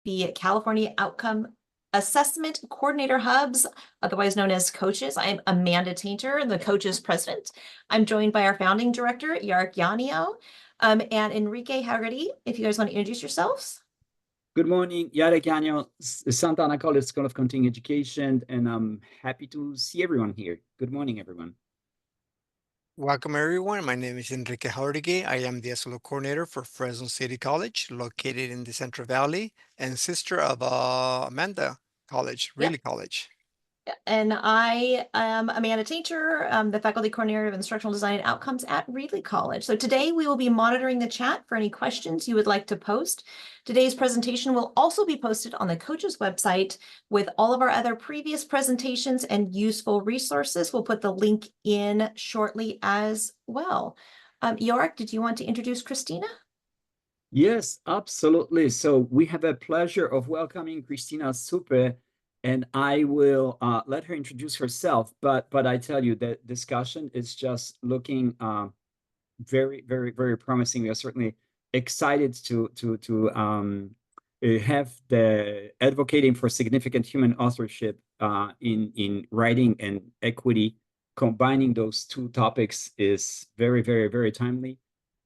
the California Outcome Assessment Coordinator Hubs, otherwise known as coaches. I'm Amanda Tainter, the coaches president. I'm joined by our founding director, Yarek Yanio, and Enrique Haggerty. If you guys want to introduce yourselves. Good morning, Yarek Yanio, Santa Ana College School of Continuing Education, and I'm happy to see everyone here. Good morning, everyone. Welcome, everyone. My name is Enrique Haggerty. I am the SLO coordinator for Fresno City College, located in the Central Valley, and sister of Amanda College, Really College. And I am Amanda Tainter, the faculty coordinator of instructional design and outcomes at Reedley College. So today we will be monitoring the chat for any questions you would like to post. Today's presentation will also be posted on the coaches website with all of our other previous presentations and useful resources. We'll put the link in shortly as well. Yarek, did you want to introduce Christina? Yes, absolutely. So we have a pleasure of welcoming Christina Supe, and I will let her introduce herself. But I tell you, the discussion is just looking very, very, very promising. We are certainly excited to have the advocating for significant human authorship in writing and equity. Combining those two topics is very, very, very timely.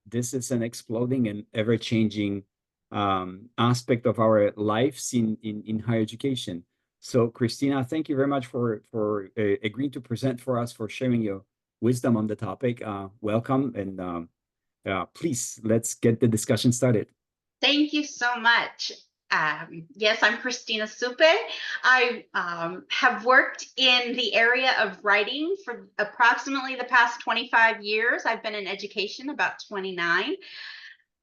This is an exploding and ever-changing aspect of our lives in higher education. So, Christina, thank you very much for agreeing to present for us, for sharing your wisdom on the topic. Welcome, and please, let's get the discussion started. Thank you so much. Yes, I'm Christina Supe. I have worked in the area of writing for approximately the past 25 years. I've been in education about 29.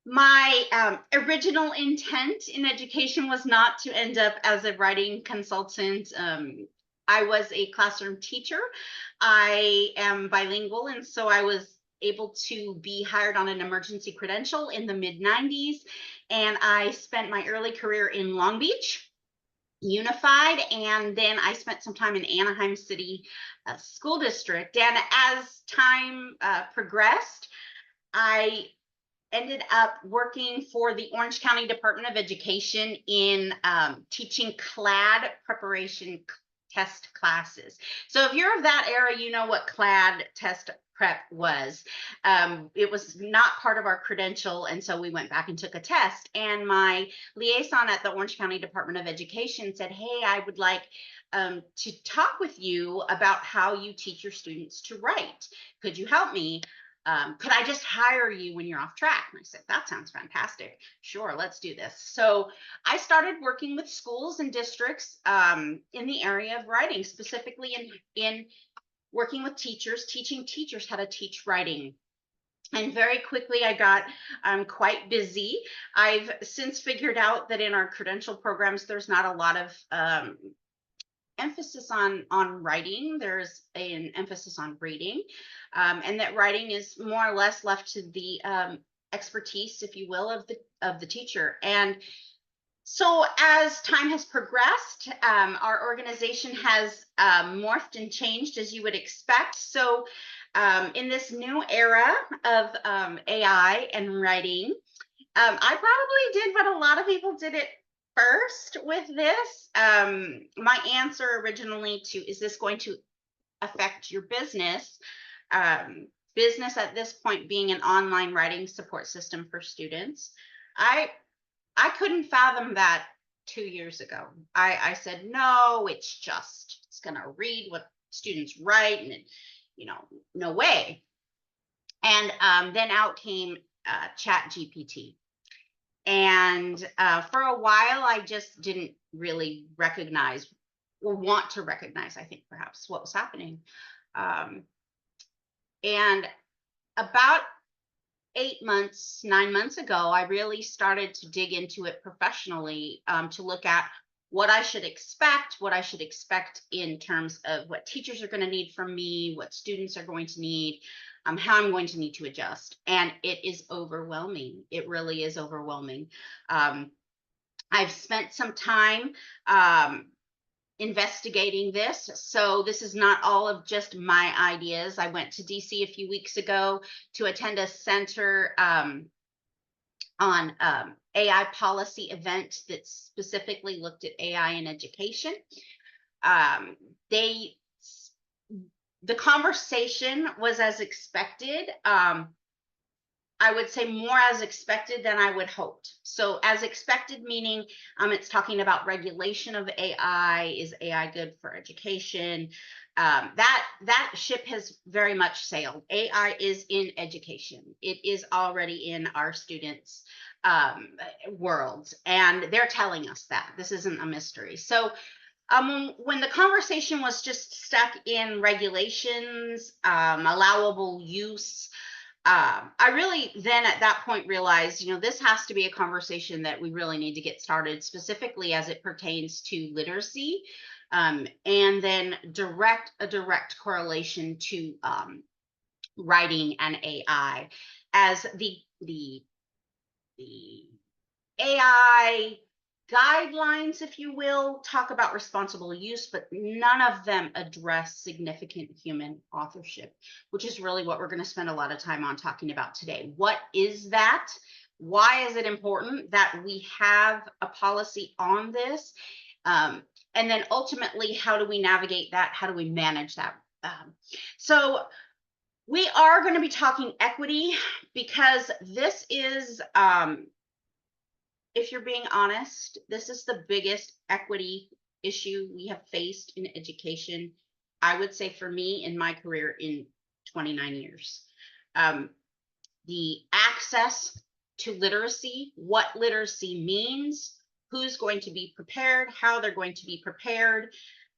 My original intent in education was not to end up as a writing consultant. I was a classroom teacher. I am bilingual, and so I was able to be hired on an emergency credential in the mid-90s. And I spent my early career in Long Beach Unified, and then I spent some time in Anaheim City School District. And as time progressed, I ended up working for the Orange County Department of Education in teaching CLAD preparation test classes. So if you're of that era, you know what CLAD test prep was. It was not part of our credential, and so we went back and took a test. And my liaison at the Orange County Department of Education said, "Hey, I would like to talk with you about how you teach your students to write. Could you help me? Could I just hire you when you're off track?" And I said, "That sounds fantastic. Sure, let's do this." So I started working with schools and districts in the area of writing, specifically in working with teachers, teaching teachers how to teach writing. And very quickly, I got quite busy. I've since figured out that in our credential programs, there's not a lot of emphasis on writing. There's an emphasis on reading, and that writing is more or less left to the expertise, if you will, of the teacher. And so as time has progressed, our organization has morphed and changed, as you would expect. So in this new era of AI and writing, I probably did what a lot of people did it first with this. My answer originally to, is this going to affect your business? Business at this point being an online writing support system for students. I couldn't fathom that 2 years ago. I said, no, it's going to read what students write, and no way. And then out came ChatGPT. And for a while, I just didn't really recognize or want to recognize, I think, perhaps what was happening. And about 9 months ago, I really started to dig into it professionally, to look at what I should expect in terms of what teachers are going to need from me, what students are going to need, how I'm going to need to adjust. And it is overwhelming. It really is overwhelming. I've spent some time investigating this. So this is not all of just my ideas. I went to DC a few weeks ago to attend a center on AI policy event that specifically looked at AI in education. The conversation was as expected. I would say more as expected than I would hoped. So as expected, meaning it's talking about regulation of AI. Is AI good for education? That ship has very much sailed. AI is in education. It is already in our students' worlds, and they're telling us that. This isn't a mystery. So when the conversation was just stuck in regulations, allowable use, I really then at that point realized, this has to be a conversation that we really need to get started, specifically as it pertains to literacy, and then a direct correlation to writing and AI, as the AI guidelines, if you will, talk about responsible use, but none of them address significant human authorship, which is really what we're going to spend a lot of time on talking about today. What is that? Why is it important that we have a policy on this? And then ultimately, how do we navigate that? How do we manage that? So we are going to be talking equity, because this is, if you're being honest, this is the biggest equity issue we have faced in education, I would say, for me in my career in 29 years. The access to literacy, what literacy means, who's going to be prepared, how they're going to be prepared.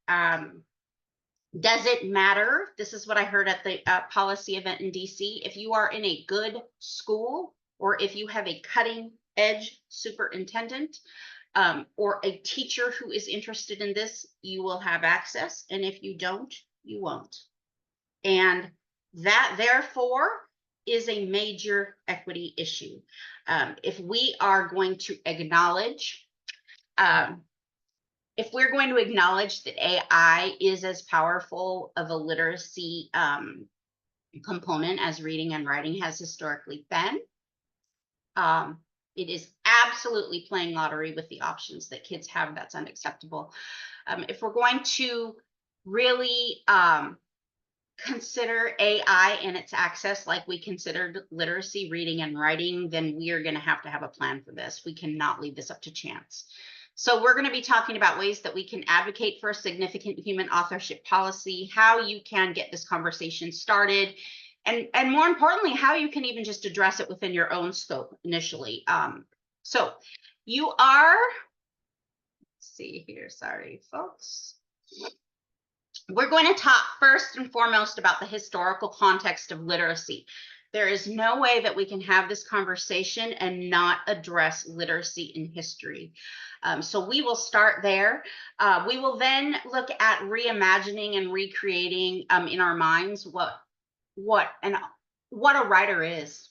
Does it matter? This is what I heard at the policy event in DC. If you are in a good school, or if you have a cutting edge superintendent, or a teacher who is interested in this, you will have access. And if you don't, you won't. And that, therefore, is a major equity issue. If we are going to acknowledge, if we're going to acknowledge that AI is as powerful of a literacy component as reading and writing has historically been, it is absolutely playing lottery with the options that kids have. That's unacceptable. If we're going to really consider AI and its access like we considered literacy, reading, and writing, then we are going to have a plan for this. We cannot leave this up to chance. So we're going to be talking about ways that we can advocate for a significant human authorship policy, how you can get this conversation started, and more importantly, how you can even just address it within your own scope initially. So you are, let's see here, sorry, folks. We're going to talk first and foremost about the historical context of literacy. There is no way that we can have this conversation and not address literacy in history. So we will start there. We will then look at reimagining and recreating in our minds what a writer is.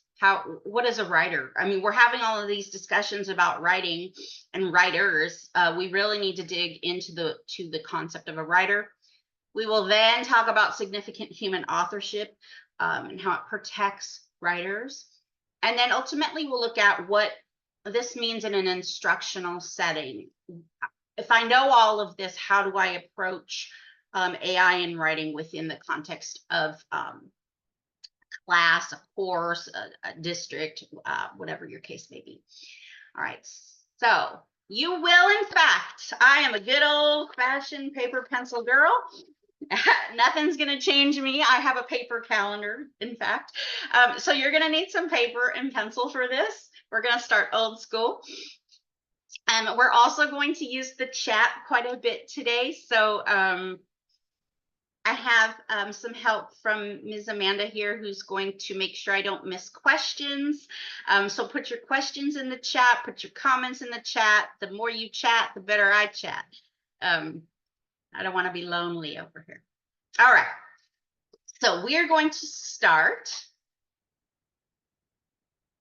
What is a writer? I mean, we're having all of these discussions about writing and writers. We really need to dig into the concept of a writer. We will then talk about significant human authorship and how it protects writers. And then ultimately, we'll look at what this means in an instructional setting. If I know all of this, how do I approach AI in writing within the context of class, a course, a district, whatever your case may be. All right, so you will, in fact, I am a good old-fashioned paper pencil girl. Nothing's going to change me. I have a paper calendar, in fact. So you're going to need some paper and pencil for this. We're going to start old school. And we're also going to use the chat quite a bit today. So I have some help from Ms. Amanda here, who's going to make sure I don't miss questions. So put your questions in the chat, put your comments in the chat. The more you chat, the better I chat. I don't want to be lonely over here. All right. So we are going to start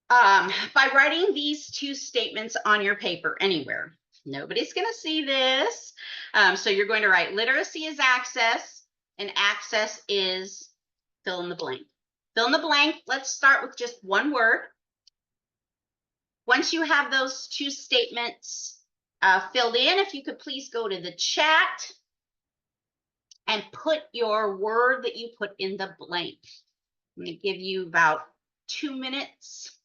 by writing these two statements on your paper anywhere. Nobody's going to see this. So you're going to write literacy is access, and access is fill in the blank. Fill in the blank. Let's start with just one word. Once you have those two statements filled in, if you could please go to the chat and put your word that you put in the blank. I'm going to give you about 2 minutes.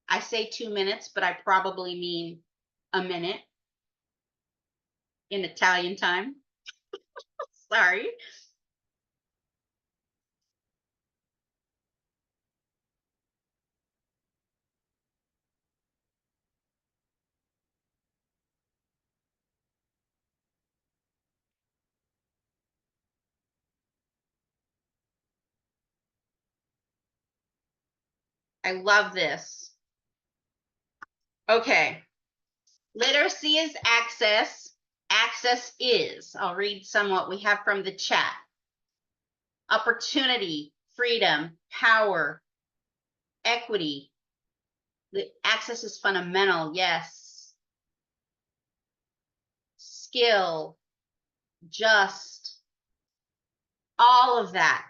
I say 2 minutes, but I probably mean a minute in Italian time. Sorry. I love this. Okay. Literacy is access. Access is. I'll read some what we have from the chat. Opportunity, freedom, power, equity. The access is fundamental. Yes. Skill, just, all of that.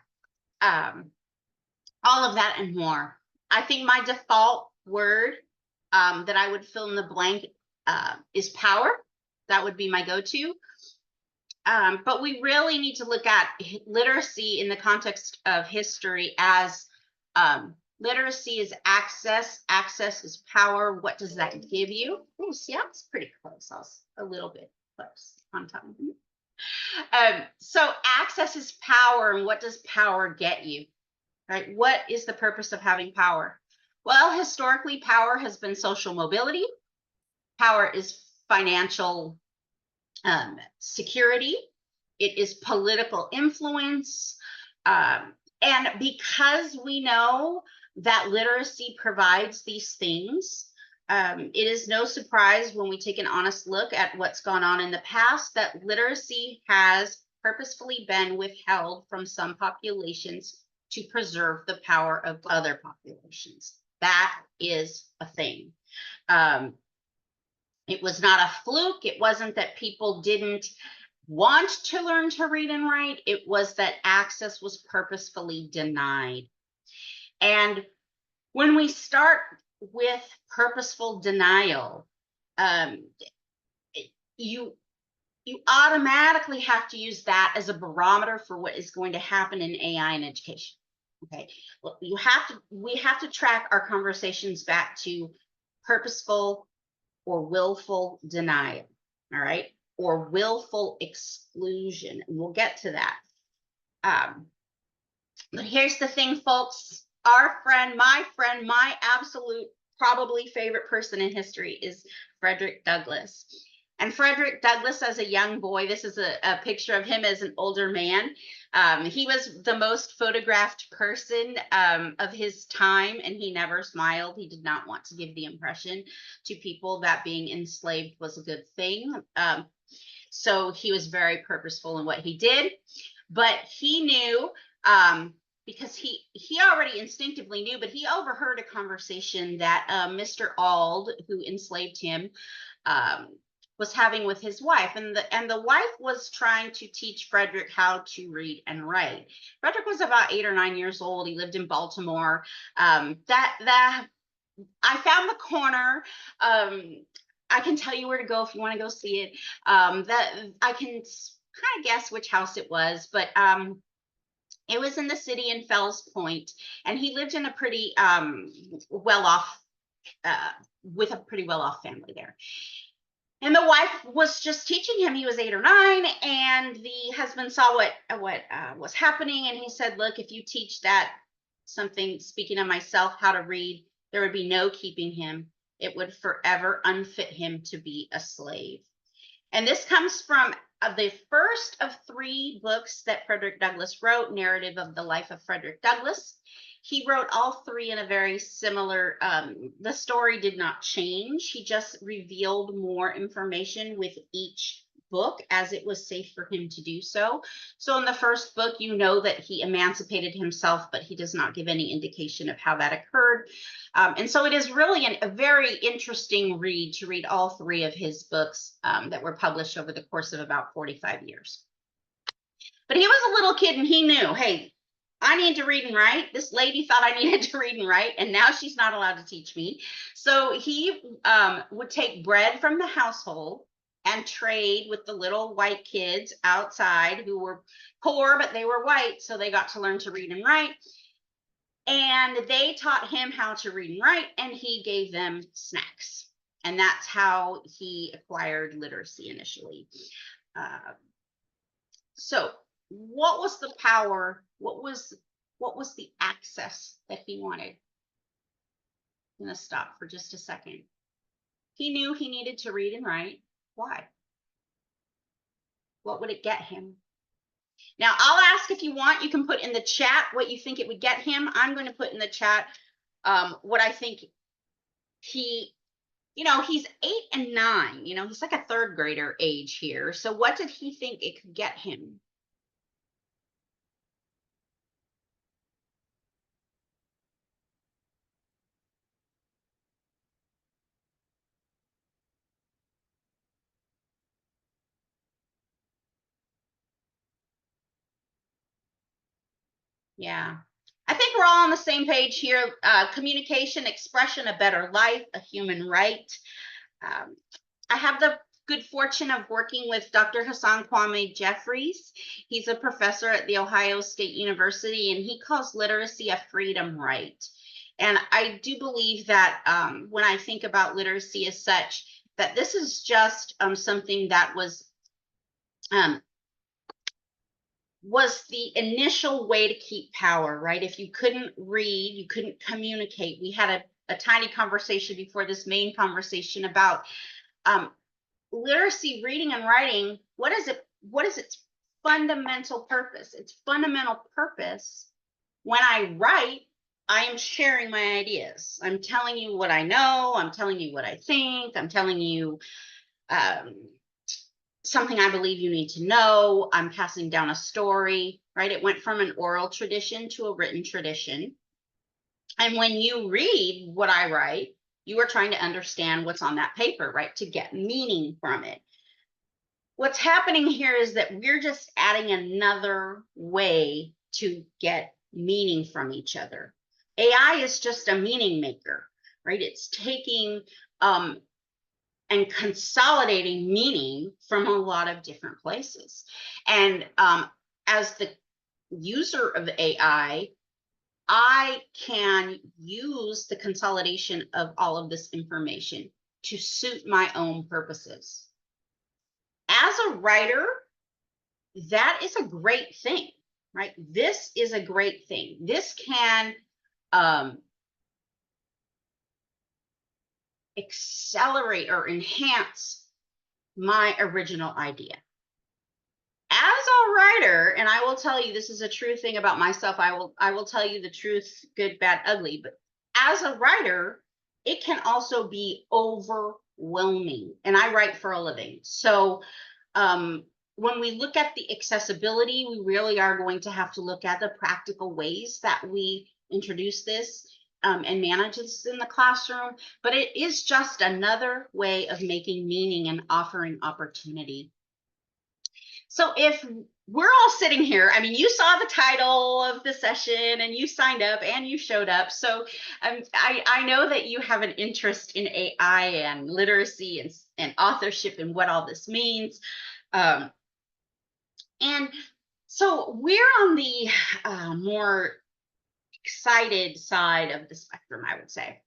All of that and more. I think my default word that I would fill in the blank is power. That would be my go-to. But we really need to look at literacy in the context of history as literacy is access. Access is power. What does that give you? Oh, see, I was pretty close. I was a little bit close on time. So access is power. And what does power get you? Right? What is the purpose of having power? Well, historically, power has been social mobility. Power is financial security. It is political influence. And because we know that literacy provides these things, it is no surprise when we take an honest look at what's gone on in the past that literacy has purposefully been withheld from some populations to preserve the power of other populations. That is a thing. It was not a fluke. It wasn't that people didn't want to learn to read and write. It was that access was purposefully denied. And when we start with purposeful denial, you automatically have to use that as a barometer for what is going to happen in AI and education. Okay, well, we have to track our conversations back to purposeful or willful denial, all right, or willful exclusion, and we'll get to that. But here's the thing, folks. Our friend, my absolute probably favorite person in history is Frederick Douglass. And Frederick Douglass as a young boy, this is a picture of him as an older man. He was the most photographed person of his time, and he never smiled. He did not want to give the impression to people that being enslaved was a good thing. So he was very purposeful in what he did. But he knew, because he already instinctively knew, but he overheard a conversation that Mr. Auld, who enslaved him, was having with his wife, and the wife was trying to teach Frederick how to read and write. Frederick was about 8 or 9 years old. He lived in Baltimore. That I found the corner. I can tell you where to go if you want to go see it. That I can kind of guess which house it was, but it was in the city in Fells Point, and he lived in a pretty well-off, with a pretty well-off family there. And the wife was just teaching him. He was 8 or 9, and the husband saw what was happening, and he said, "Look, if you teach that something, speaking of myself, how to read, there would be no keeping him. It would forever unfit him to be a slave." And this comes from the first of 3 books that Frederick Douglass wrote, Narrative of the Life of Frederick Douglass. He wrote all 3 in a very similar, the story did not change. He just revealed more information with each book as it was safe for him to do so. So in the first book, you know that he emancipated himself, but he does not give any indication of how that occurred. And so it is really a very interesting read to read all 3 of his books that were published over the course of about 45 years. But he was a little kid, and he knew, hey, I need to read and write. This lady thought I needed to read and write, and now she's not allowed to teach me. So he would take bread from the household and trade with the little white kids outside who were poor, but they were white, so they got to learn to read and write. And they taught him how to read and write, and he gave them snacks. And that's how he acquired literacy initially. So what was the power? What was the access that he wanted? I'm going to stop for just a second. He knew he needed to read and write. Why? What would it get him? Now, I'll ask if you want, you can put in the chat what you think it would get him. I'm going to put in the chat what I think he, he's 8 and 9, he's like a third grader age here. So what did he think it could get him? Yeah, I think we're all on the same page here. Communication, expression, a better life, a human right. I have the good fortune of working with Dr. Hassan Kwame Jeffries. He's a professor at The Ohio State University, and he calls literacy a freedom right. And I do believe that when I think about literacy as such, that this is just something that was the initial way to keep power, right? If you couldn't read, you couldn't communicate. We had a tiny conversation before this main conversation about literacy, reading and writing. What is its fundamental purpose? Its fundamental purpose, when I write, I am sharing my ideas. I'm telling you what I know. I'm telling you what I think. I'm telling you something I believe you need to know. I'm passing down a story, right? It went from an oral tradition to a written tradition. And when you read what I write, you are trying to understand what's on that paper, right? To get meaning from it. What's happening here is that we're just adding another way to get meaning from each other. AI is just a meaning maker, right? It's taking and consolidating meaning from a lot of different places. And as the user of AI, I can use the consolidation of all of this information to suit my own purposes. As a writer, that is a great thing, right? This is a great thing. This can accelerate or enhance my original idea. As a writer, and I will tell you, this is a true thing about myself. I will tell you the truth, good, bad, ugly. But as a writer, it can also be overwhelming. And I write for a living. So when we look at the accessibility, we really are going to have to look at the practical ways that we introduce this and manage this in the classroom. But it is just another way of making meaning and offering opportunity. So if we're all sitting here, I mean, you saw the title of the session and you signed up and you showed up. So I know that you have an interest in AI and literacy and authorship and what all this means. And so we're on the more excited side of the spectrum, I would say.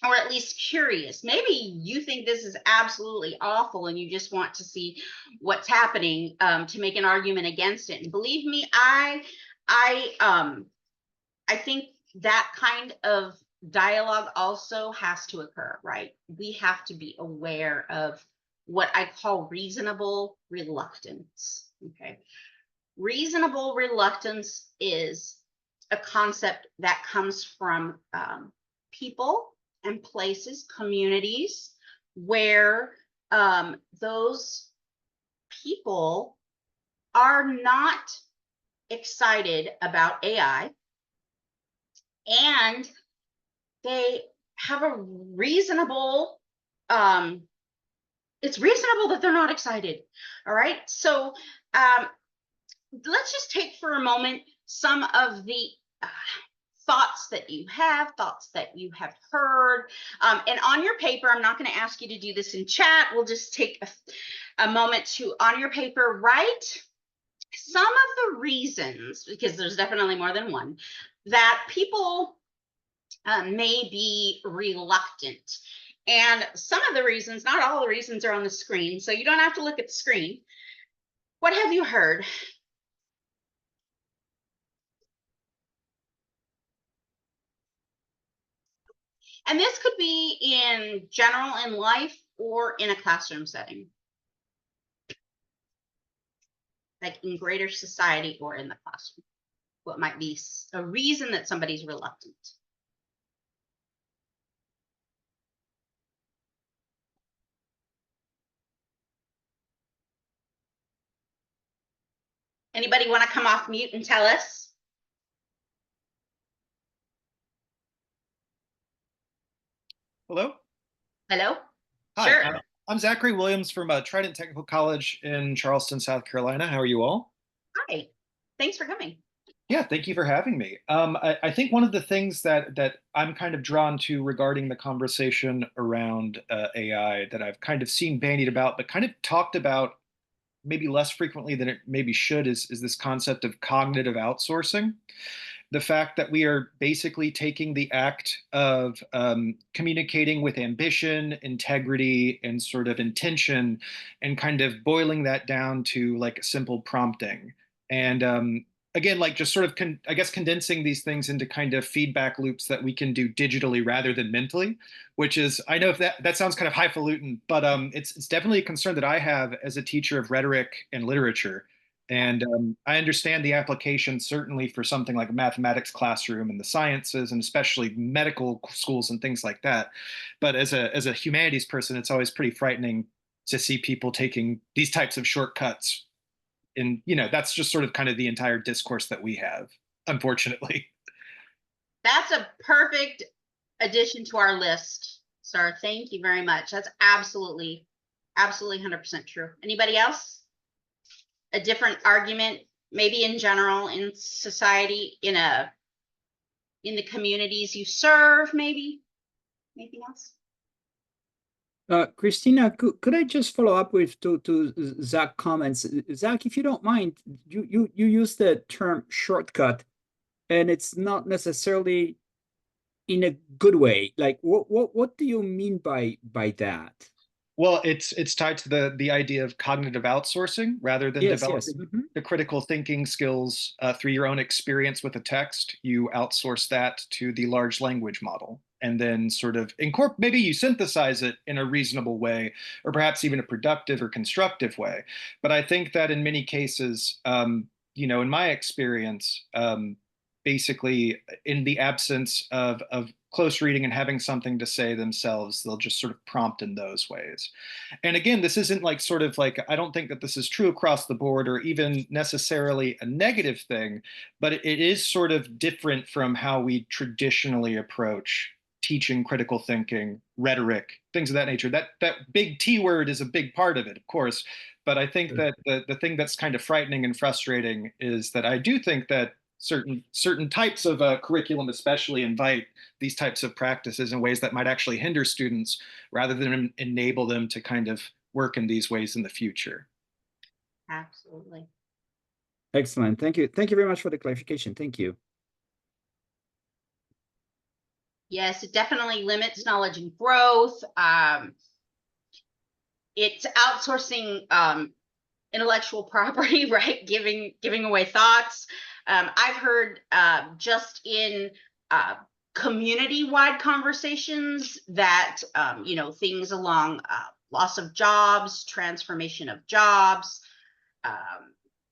Or at least curious. Maybe you think this is absolutely awful and you just want to see what's happening to make an argument against it. And believe me, I think that kind of dialogue also has to occur, right? We have to be aware of what I call reasonable reluctance. Okay, reasonable reluctance is a concept that comes from people and places, communities, where those people are not excited about AI and they have a reasonable, it's reasonable that they're not excited. All right. So let's just take for a moment some of the thoughts that you have heard. And on your paper, I'm not going to ask you to do this in chat. We'll just take a moment to, on your paper, write some of the reasons, because there's definitely more than one, that people may be reluctant. And some of the reasons, not all the reasons, are on the screen, so you don't have to look at the screen. What have you heard? And this could be in general in life or in a classroom setting, like in greater society or in the classroom. What might be a reason that somebody's reluctant? Anybody want to come off mute and tell us? Hello? Hello? Hi, Sure. I'm Zachary Williams from Trident Technical College in Charleston, South Carolina. How are you all? Hi. Thanks for coming. Yeah, thank you for having me. I think one of the things that I'm kind of drawn to regarding the conversation around AI that I've kind of seen bandied about, but kind of talked about maybe less frequently than it maybe should, is this concept of cognitive outsourcing. The fact that we are basically taking the act of communicating with ambition, integrity, and sort of intention, and kind of boiling that down to like a simple prompting. And again, like just sort of, I guess, condensing these things into kind of feedback loops that we can do digitally rather than mentally, which is, I know if that sounds kind of highfalutin, but it's definitely a concern that I have as a teacher of rhetoric and literature. And I understand the application certainly for something like a mathematics classroom and the sciences, and especially medical schools and things like that. But as a humanities person, it's always pretty frightening to see people taking these types of shortcuts. And, that's just sort of kind of the entire discourse that we have, unfortunately. That's a perfect addition to our list, sir. Thank you very much. That's absolutely 100% true. Anybody else? A different argument, maybe in general, in society, in the communities you serve, maybe? Anything else? Christina, could I just follow up with to Zach's comments? Zach, if you don't mind, you use the term shortcut, and it's not necessarily in a good way. Like, what do you mean by that? Well, it's tied to the idea of cognitive outsourcing rather than Yes, developing yes. the critical thinking skills through your own experience with a text. You outsource that to the large language model, and then sort of maybe you synthesize it in a reasonable way, or perhaps even a productive or constructive way. But I think that in many cases, in my experience, basically in the absence of close reading and having something to say themselves, they'll just sort of prompt in those ways. And again, this isn't like sort of like, I don't think that this is true across the board or even necessarily a negative thing, but it is sort of different from how we traditionally approach teaching critical thinking, rhetoric, things of that nature. That big T word is a big part of it, of course. But I think that the thing that's kind of frightening and frustrating is that I do think that certain types of curriculum especially invite these types of practices in ways that might actually hinder students rather than enable them to kind of work in these ways in the future. Absolutely. Excellent. Thank you. Thank you very much for the clarification. Thank you. Yes, it definitely limits knowledge and growth. It's outsourcing intellectual property, right? Giving away thoughts. I've heard just in community-wide conversations that things along loss of jobs, transformation of jobs,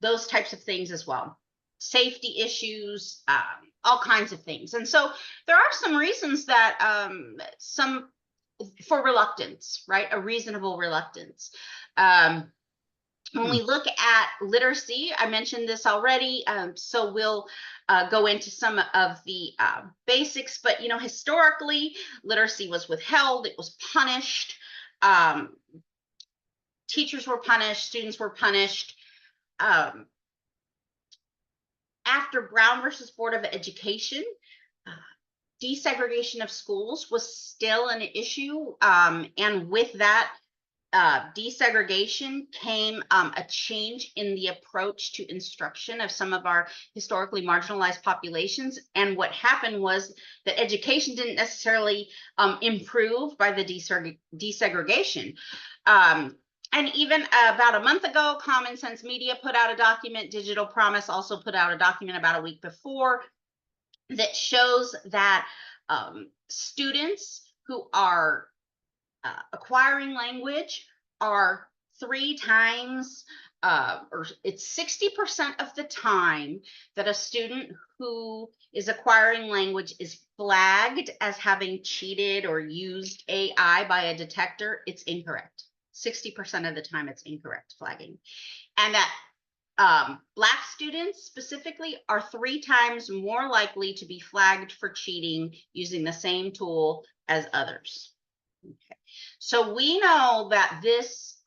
those types of things as well. Safety issues, all kinds of things. And so there are some reasons that for reluctance, right? A reasonable reluctance. When we look at literacy, I mentioned this already, so we'll go into some of the basics, but historically, literacy was withheld, it was punished, teachers were punished, students were punished. after Brown versus Board of Education, desegregation of schools was still an issue. And with that desegregation came a change in the approach to instruction of some of our historically marginalized populations. And what happened was that education didn't necessarily improve by the desegregation. And even about a month ago, Common Sense Media put out a document. Digital Promise also put out a document about a week before that shows that students who are acquiring language are 3 times, or it's 60% of the time that a student who is acquiring language is flagged as having cheated or used AI by a detector. It's incorrect. 60% of the time it's incorrect flagging. And that Black students specifically are 3 times more likely to be flagged for cheating using the same tool as others. Okay. So we know that this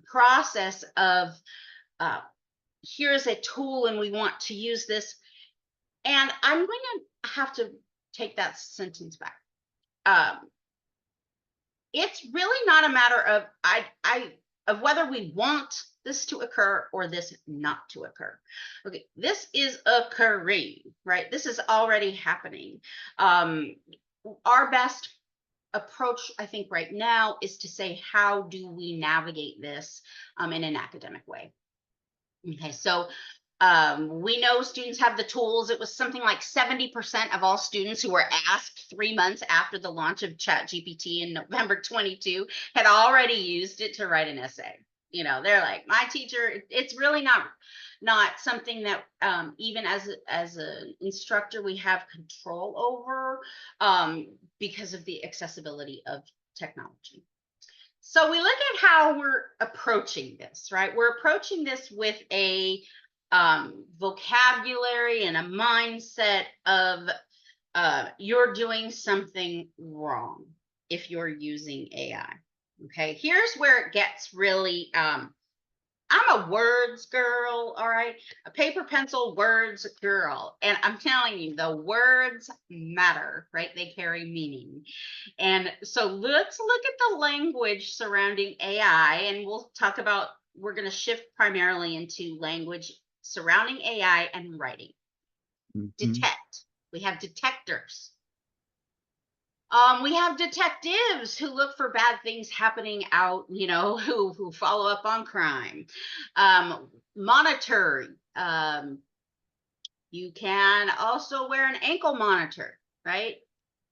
process of here's a tool and we want to use this, and I'm going to have to take that sentence back. It's really not a matter of of whether we want this to occur or this not to occur. Okay, this is occurring, right? This is already happening. Our best approach, I think, right now is to say, how do we navigate this in an academic way? Okay, so we know students have the tools. It was something like 70% of all students who were asked 3 months after the launch of ChatGPT in November 22 had already used it to write an essay. You know, they're like, my teacher, it's really not something that even as an instructor we have control over because of the accessibility of technology. So we look at how we're approaching this, right? We're approaching this with a vocabulary and a mindset of you're doing something wrong if you're using AI. Okay, here's where it gets really I'm a words girl, all right? A paper, pencil, words girl. And I'm telling you, the words matter, right? They carry meaning. And so let's look at the language surrounding AI, and we'll talk about, we're going to shift primarily into language surrounding AI and writing. Detect. We have detectors. We have detectives who look for bad things happening out, you know, who follow up on crime. Monitor. You can also wear an ankle monitor, right?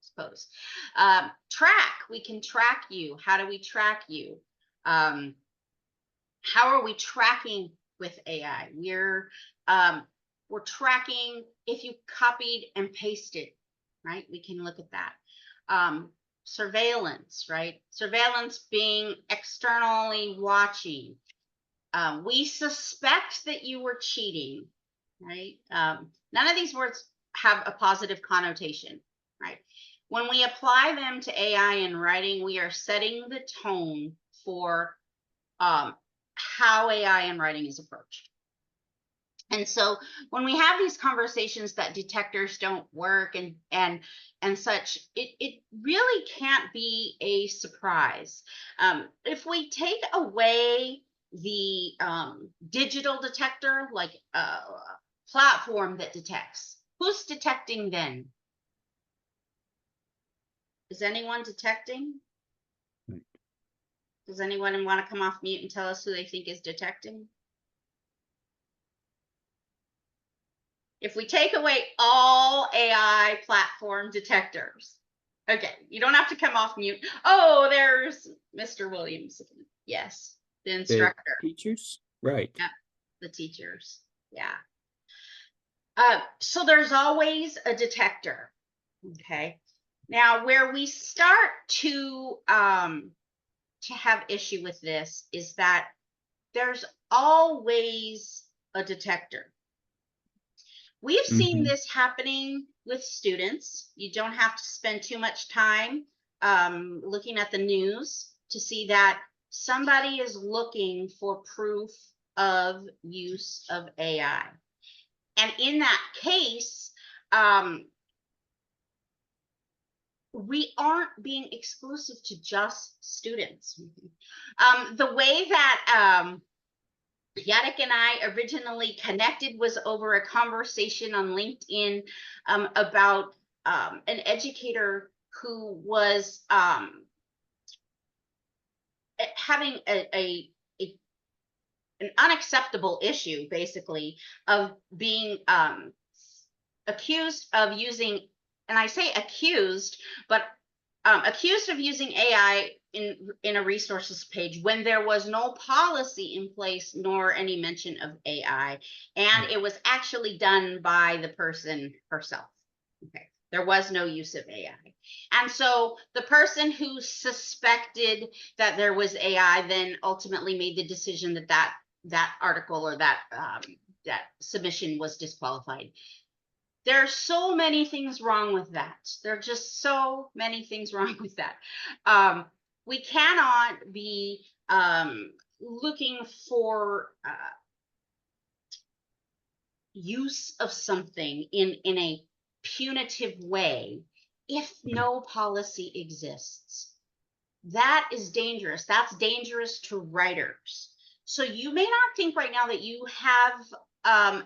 Suppose. Track. We can track you. How do we track you? How are we tracking with AI? We're tracking if you copied and pasted, right? We can look at that. Surveillance, right? Surveillance being externally watching. We suspect that you were cheating, right? None of these words have a positive connotation, right? When we apply them to AI in writing, we are setting the tone for how AI in writing is approached. And so when we have these conversations that detectors don't work and such, it really can't be a surprise. If we take away the digital detector, like a platform that detects, who's detecting then? Is anyone detecting? Does anyone want to come off mute and tell us who they think is detecting? If we take away all AI platform detectors, okay, you don't have to come off mute. Oh, there's Mr. Williams. Yes, the instructor. The teachers, right? Yeah, the teachers. Yeah. So there's always a detector. Okay. Now, where we start to have issue with this is that there's always a detector. We've seen this happening with students. You don't have to spend too much time looking at the news to see that somebody is looking for proof of use of AI. And in that case, we aren't being exclusive to just students. The way that Yadek and I originally connected was over a conversation on LinkedIn about an educator who was having an unacceptable issue, basically, of being accused of using, and I say accused, but accused of using AI in a resources page when there was no policy in place nor any mention of AI, and it was actually done by the person herself. Okay, there was no use of AI. And so the person who suspected that there was AI then ultimately made the decision that that article or that that submission was disqualified. There are so many things wrong with that. There are just so many things wrong with that. We cannot be looking for use of something in a punitive way if no policy exists. That is dangerous. That's dangerous to writers. So you may not think right now that you have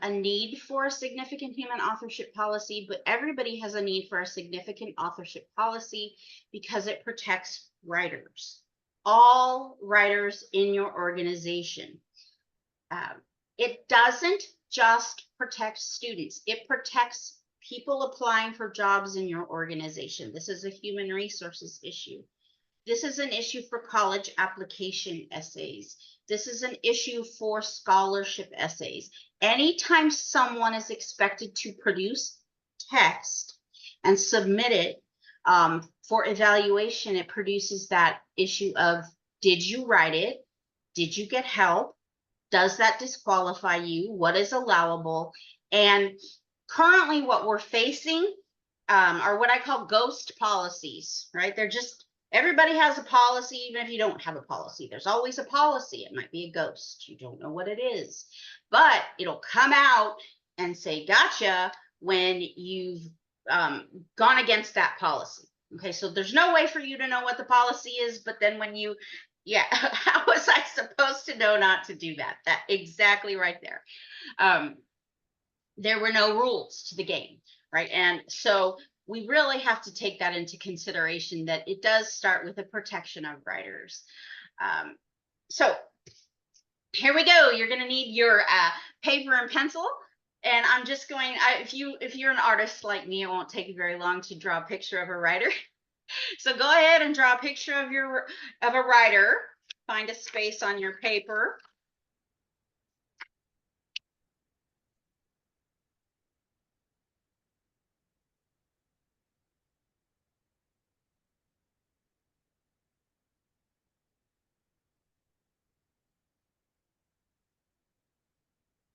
a need for a significant human authorship policy, but everybody has a need for a significant authorship policy because it protects writers, all writers in your organization. It doesn't just protect students, it protects people applying for jobs in your organization. This is a human resources issue. This is an issue for college application essays. This is an issue for scholarship essays. Anytime someone is expected to produce text and submit it for evaluation, it produces that issue of, did you write it? Did you get help? Does that disqualify you? What is allowable? And currently what we're facing are what I call ghost policies, right? They're just, everybody has a policy, even if you don't have a policy. There's always a policy. It might be a ghost. You don't know what it is, but it'll come out and say, gotcha, when you've gone against that policy. Okay, so there's no way for you to know what the policy is, but then when you, yeah, how was I supposed to know not to do that? That exactly right there. There were no rules to the game, right? And so we really have to take that into consideration, that it does start with the protection of writers. So here we go. You're going to need your paper and pencil. And I'm just going, if you're an artist like me, it won't take you very long to draw a picture of a writer. So go ahead and draw a picture of a writer. Find a space on your paper.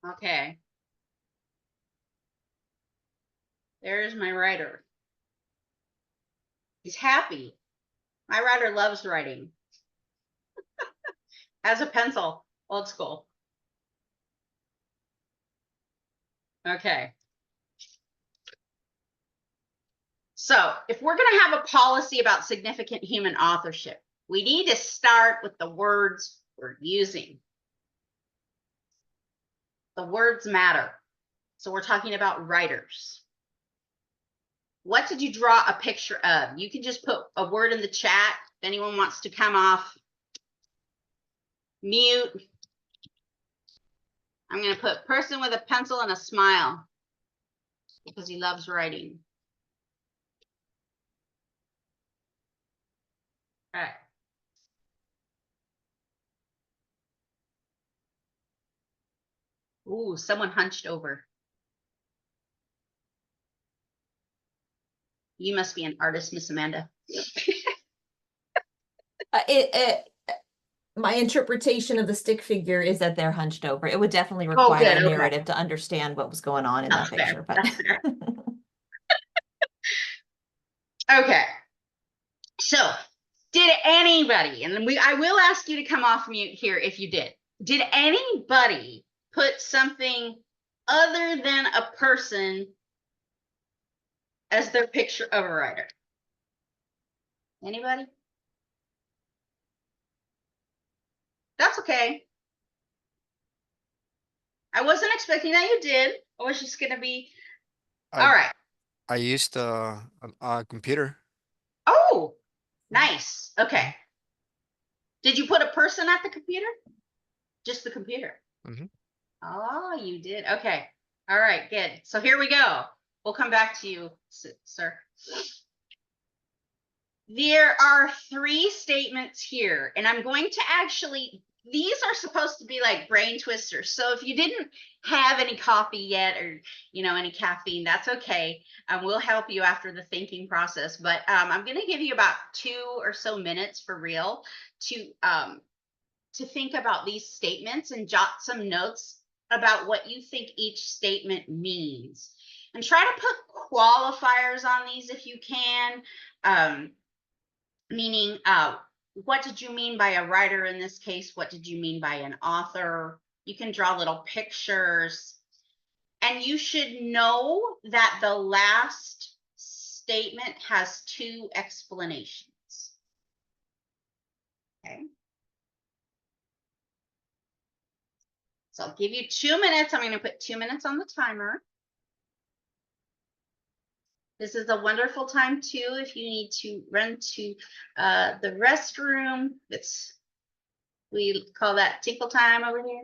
Okay. There's my writer. He's happy. My writer loves writing. Has a pencil, old school. Okay. So if we're going to have a policy about significant human authorship, we need to start with the words we're using. The words matter. So we're talking about writers. What did you draw a picture of? You can just put a word in the chat if anyone wants to come off mute. I'm going to put person with a pencil and a smile because he loves writing. All right. Ooh, someone hunched over. You must be an artist, Miss Amanda. My interpretation of the stick figure is that they're hunched over. It would definitely require a narrative to understand what was going on in that picture. But okay. So did anybody, and I will ask you to come off mute here if you did anybody put something other than a person as their picture of a writer? Anybody? That's okay. I wasn't expecting that you did. I was just gonna be, all right. I used a computer. Oh, nice. Okay. Did you put a person at the computer? Just the computer? Mhm. Oh, you did. Okay. All right, good. So here we go. We'll come back to you, sir. There are 3 statements here, and I'm going to actually, these are supposed to be like brain twisters. So if you didn't have any coffee yet or, any caffeine, that's okay. We'll help you after the thinking process. But I'm going to give you about 2 or so minutes for real to think about these statements and jot some notes about what you think each statement means. And try to put qualifiers on these if you can. Meaning, what did you mean by a writer in this case? What did you mean by an author? You can draw little pictures. And you should know that the last statement has 2 explanations. Okay. So I'll give you 2 minutes. I'm going to put 2 minutes on the timer. This is a wonderful time too if you need to run to the restroom. We call that tinkle time over here.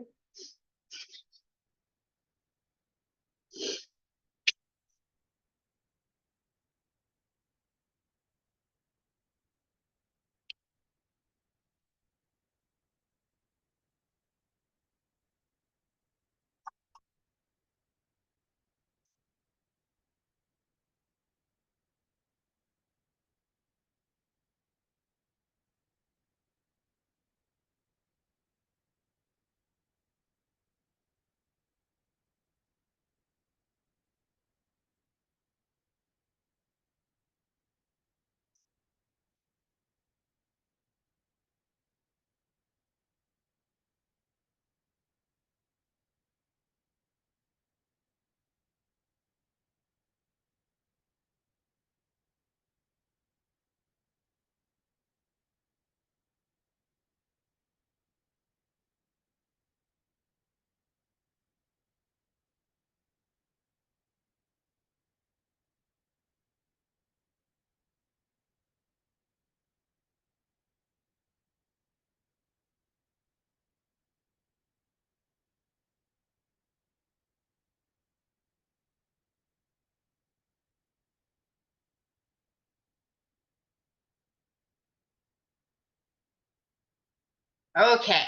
Okay,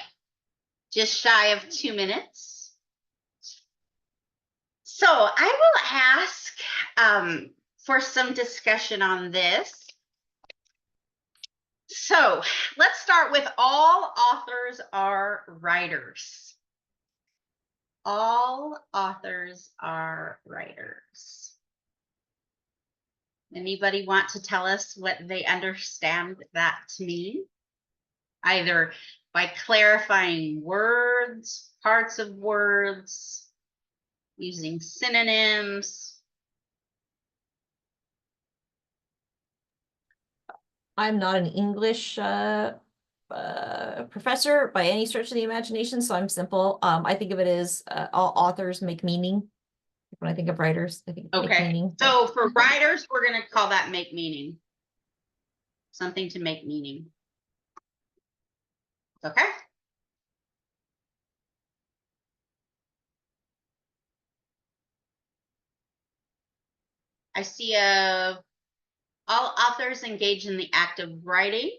just shy of 2 minutes. So I will ask for some discussion on this. So let's start with all authors are writers. All authors are writers. Anybody want to tell us what they understand that to mean? Either by clarifying words, parts of words, using synonyms. I'm not an English professor by any stretch of the imagination, so I'm simple. I think of it as all authors make meaning. When I think of writers, I think make Okay, meaning. so for writers, we're going to call that make meaning. Something to make meaning. Okay. I see all authors engage in the act of writing.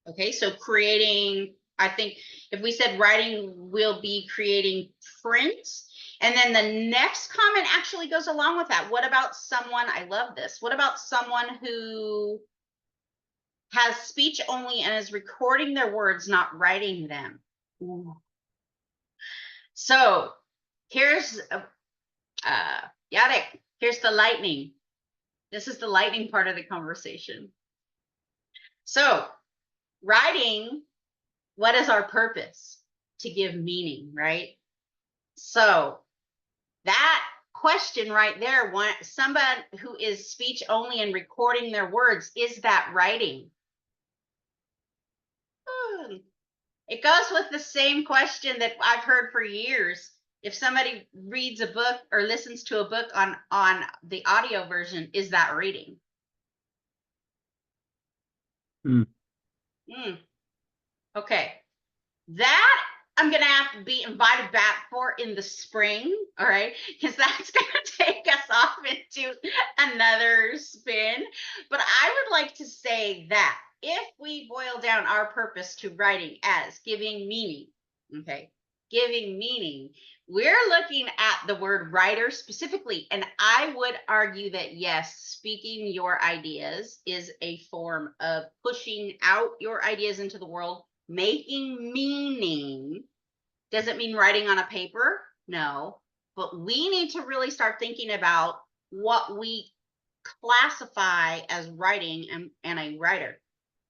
Okay, so creating, I think if we said writing, we'll be creating print. And then the next comment actually goes along with that. What about someone, I love this. What about someone who has speech only and is recording their words, not writing them? Ooh. So here's, Yarek, here's the lightning. This is the lightning part of the conversation. So writing, what is our purpose? To give meaning, right? So that question right there, somebody who is speech only and recording their words, is that writing? It goes with the same question that I've heard for years. If somebody reads a book or listens to a book on the audio version, is that reading? Okay, that I'm gonna have to be invited back for in the spring, all right, because that's gonna take us off into another spin. But I would like to say that if we boil down our purpose to writing as giving meaning, okay, giving meaning, we're looking at the word writer specifically, and I would argue that yes, speaking your ideas is a form of pushing out your ideas into the world, making meaning. Does it mean writing on a paper? No, but we need to really start thinking about what we classify as writing and a writer.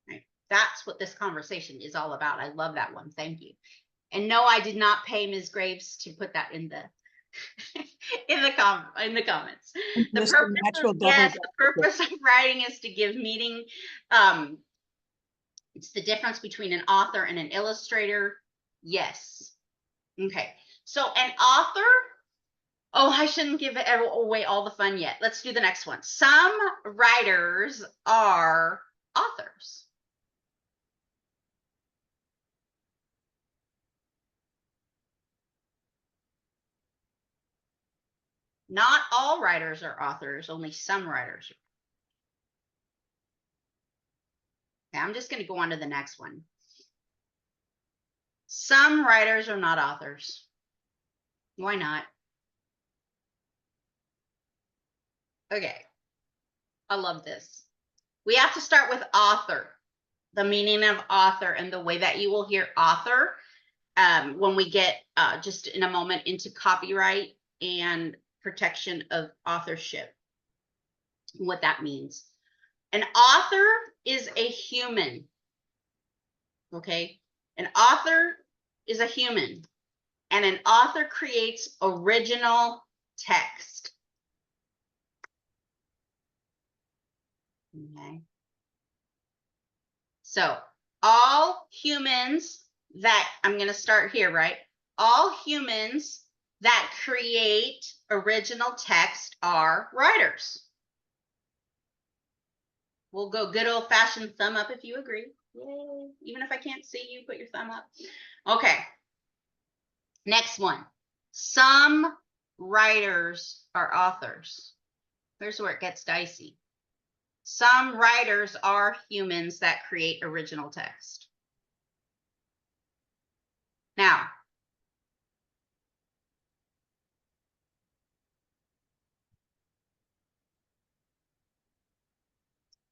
Right? That's what this conversation is all about. I love that one. Thank you. And no, I did not pay Ms. Graves to put that in the in the comments. The Mr. purpose Natural of, Double yes, the Advocate. purpose of writing is to give meaning. It's the difference between an author and an illustrator. Yes. Okay. So an author, oh, I shouldn't give away all the fun yet. Let's do the next one. Some writers are authors. Not all writers are authors, only some writers. Okay, I'm just going to go on to the next one. Some writers are not authors. Why not? Okay. I love this. We have to start with author, the meaning of author, and the way that you will hear author when we get just in a moment into copyright and protection of authorship, what that means. An author is a human. Okay. An author is a human, and an author creates original text. Okay. So all humans that, I'm going to start here, right? All humans that create original text are writers. We'll go good old fashioned thumb up if you agree. Yay. Even if I can't see you, put your thumb up. Okay. Next one. Some writers are authors. Here's where it gets dicey. Some writers are humans that create original text. Now,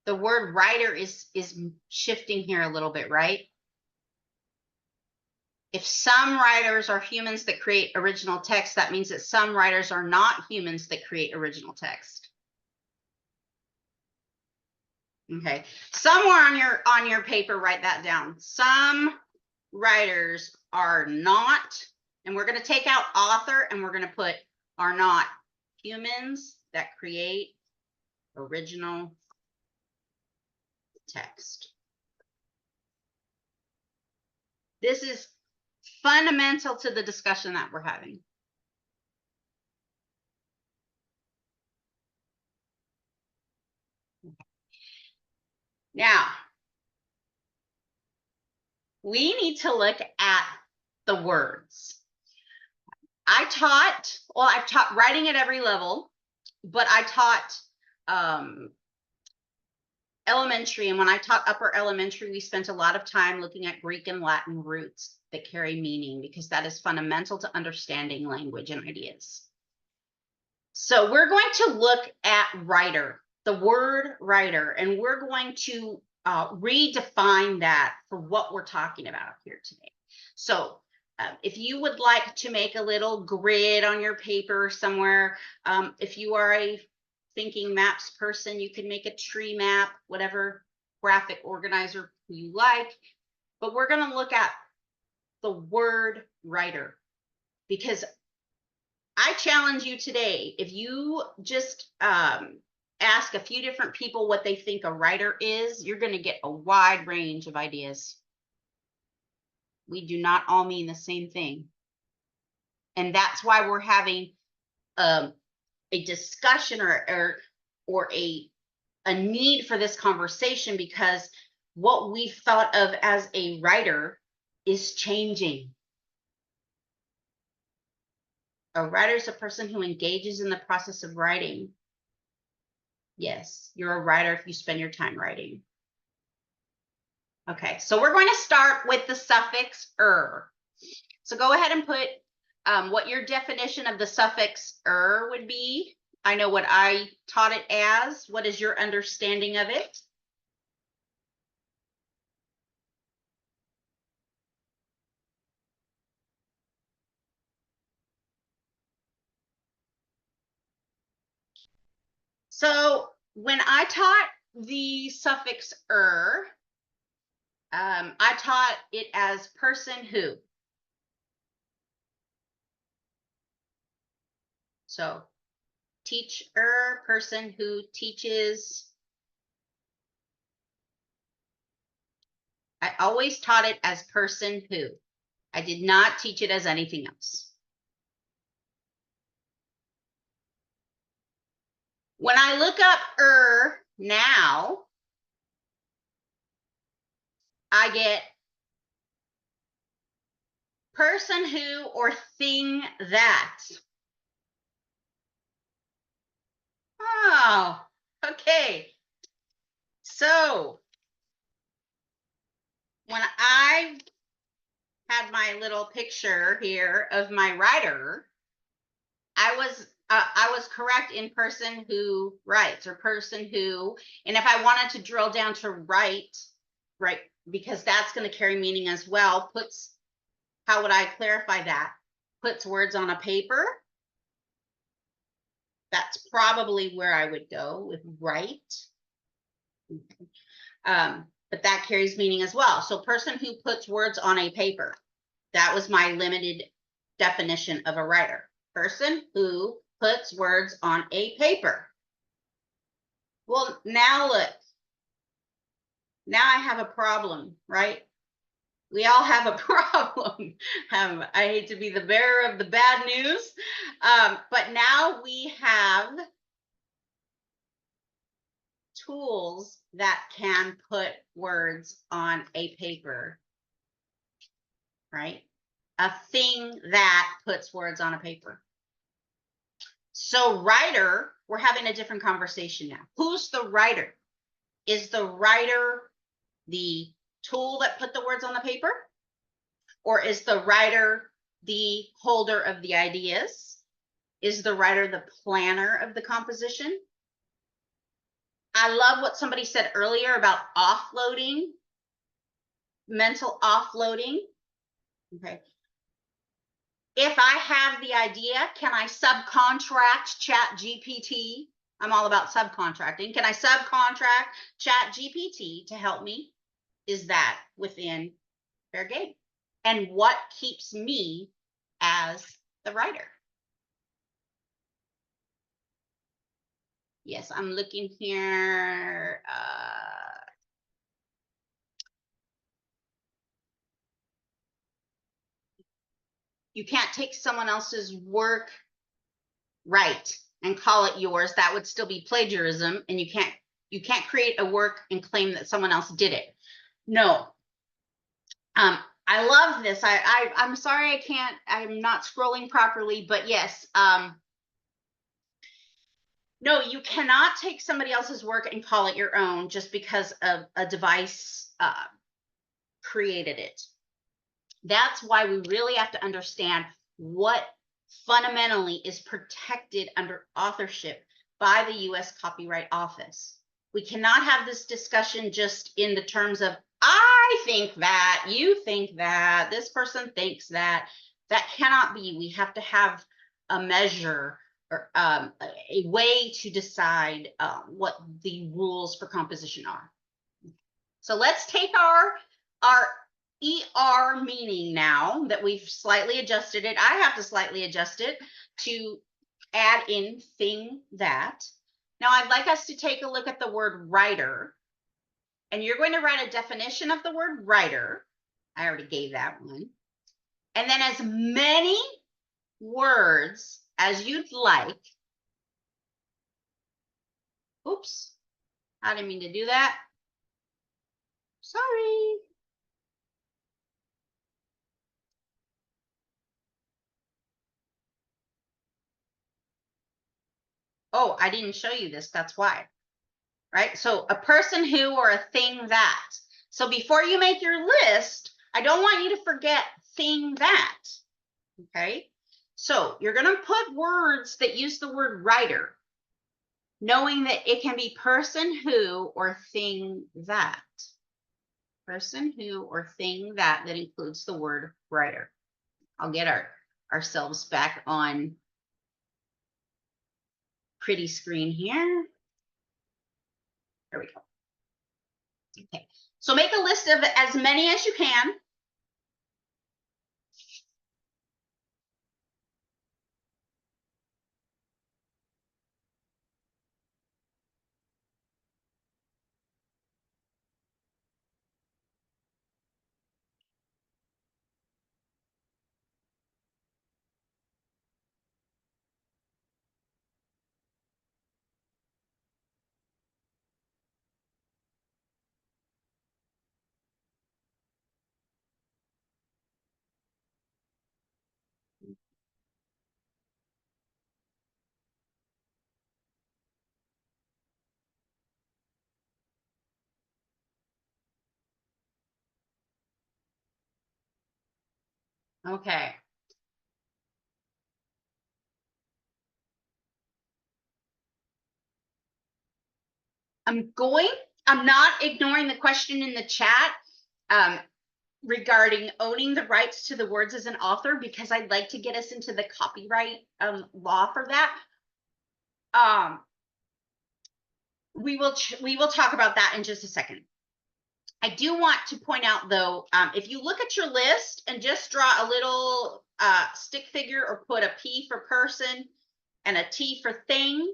the word writer is shifting here a little bit, right? If some writers are humans that create original text, that means that some writers are not humans that create original text. Okay, somewhere on your paper, write that down. Some writers are not, and we're going to take out author and we're going to put are not humans that create original text. This is fundamental to the discussion that we're having. Now, we need to look at the words. I've taught writing at every level, but I taught elementary, and when I taught upper elementary, we spent a lot of time looking at Greek and Latin roots that carry meaning, because that is fundamental to understanding language and ideas. So we're going to look at writer, the word writer, and we're going to redefine that for what we're talking about here today. So if you would like to make a little grid on your paper somewhere, if you are a thinking maps person, you can make a tree map, whatever graphic organizer you like. But we're going to look at the word writer, because I challenge you today, if you just ask a few different people what they think a writer is, you're going to get a wide range of ideas. We do not all mean the same thing. And that's why we're having a discussion or a need for this conversation, because what we thought of as a writer is changing. A writer is a person who engages in the process of writing. Yes, you're a writer if you spend your time writing. Okay, so we're going to start with the suffix "er." So go ahead and put what your definition of the suffix "er" would be. I know what I taught it as. What is your understanding of it? So when I taught the suffix "er," I taught it as person who. So teacher, person who teaches. I always taught it as person who. I did not teach it as anything else. When I look up now, I get person who or thing that. Oh, okay. So when I had my little picture here of my writer, I was correct in person who writes or person who, and if I wanted to drill down to write, right, because that's going to carry meaning as well, how would I clarify that? Puts words on a paper. That's probably where I would go with write. But that carries meaning as well. So person who puts words on a paper. That was my limited definition of a writer. Person who puts words on a paper. Well, now look. Now I have a problem, right? We all have a problem. I hate to be the bearer of the bad news, but now we have tools that can put words on a paper, right? A thing that puts words on a paper. So writer, we're having a different conversation now. Who's the writer? Is the writer the tool that put the words on the paper? Or is the writer the holder of the ideas? Is the writer the planner of the composition? I love what somebody said earlier about offloading, mental offloading. Okay. If I have the idea, can I subcontract ChatGPT? I'm all about subcontracting. Can I subcontract ChatGPT to help me? Is that within fair game? And what keeps me as the writer? Yes, I'm looking here. You can't take someone else's work, right, and call it yours. That would still be plagiarism, and you can't create a work and claim that someone else did it. No. I love this. I'm sorry I'm not scrolling properly, but yes. No, you cannot take somebody else's work and call it your own just because of a device created it. That's why we really have to understand what fundamentally is protected under authorship by the U.S. Copyright Office. We cannot have this discussion just in the terms of, I think that, you think that, this person thinks that. That cannot be. We have to have a measure or a way to decide what the rules for composition are. So let's take our ER meaning now that we've slightly adjusted it. I have to slightly adjust it to add in thing that. Now I'd like us to take a look at the word writer. And you're going to write a definition of the word writer. I already gave that one. And then as many words as you'd like. Oops, I didn't mean to do that. Sorry. Oh, I didn't show you this, that's why. Right, so a person who or a thing that. So before you make your list, I don't want you to forget thing that. Okay, so you're going to put words that use the word writer, knowing that it can be person who or thing that. Person who or thing that includes the word writer. I'll get ourselves back on pretty screen here. There we go. Okay, so make a list of as many as you can. Okay. I'm not ignoring the question in the chat regarding owning the rights to the words as an author, because I'd like to get us into the copyright law for that. We will talk about that in just a second. I do want to point out though, if you look at your list and just draw a little stick figure or put a P for person and a T for thing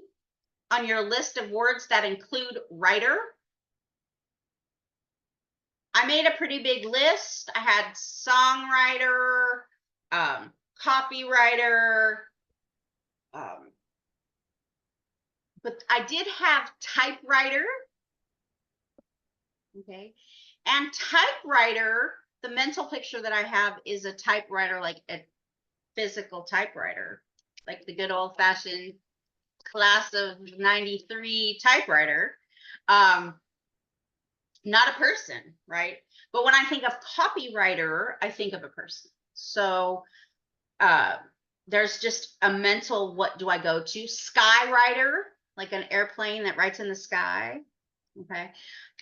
on your list of words that include writer. I made a pretty big list. I had songwriter, copywriter, but I did have typewriter. Okay, and typewriter, the mental picture that I have is a typewriter, like a physical typewriter, like the good old fashioned class of '93 typewriter. Not a person, right? But when I think of copywriter, I think of a person. So there's just a mental, what do I go to? Skywriter, like an airplane that writes in the sky. Okay,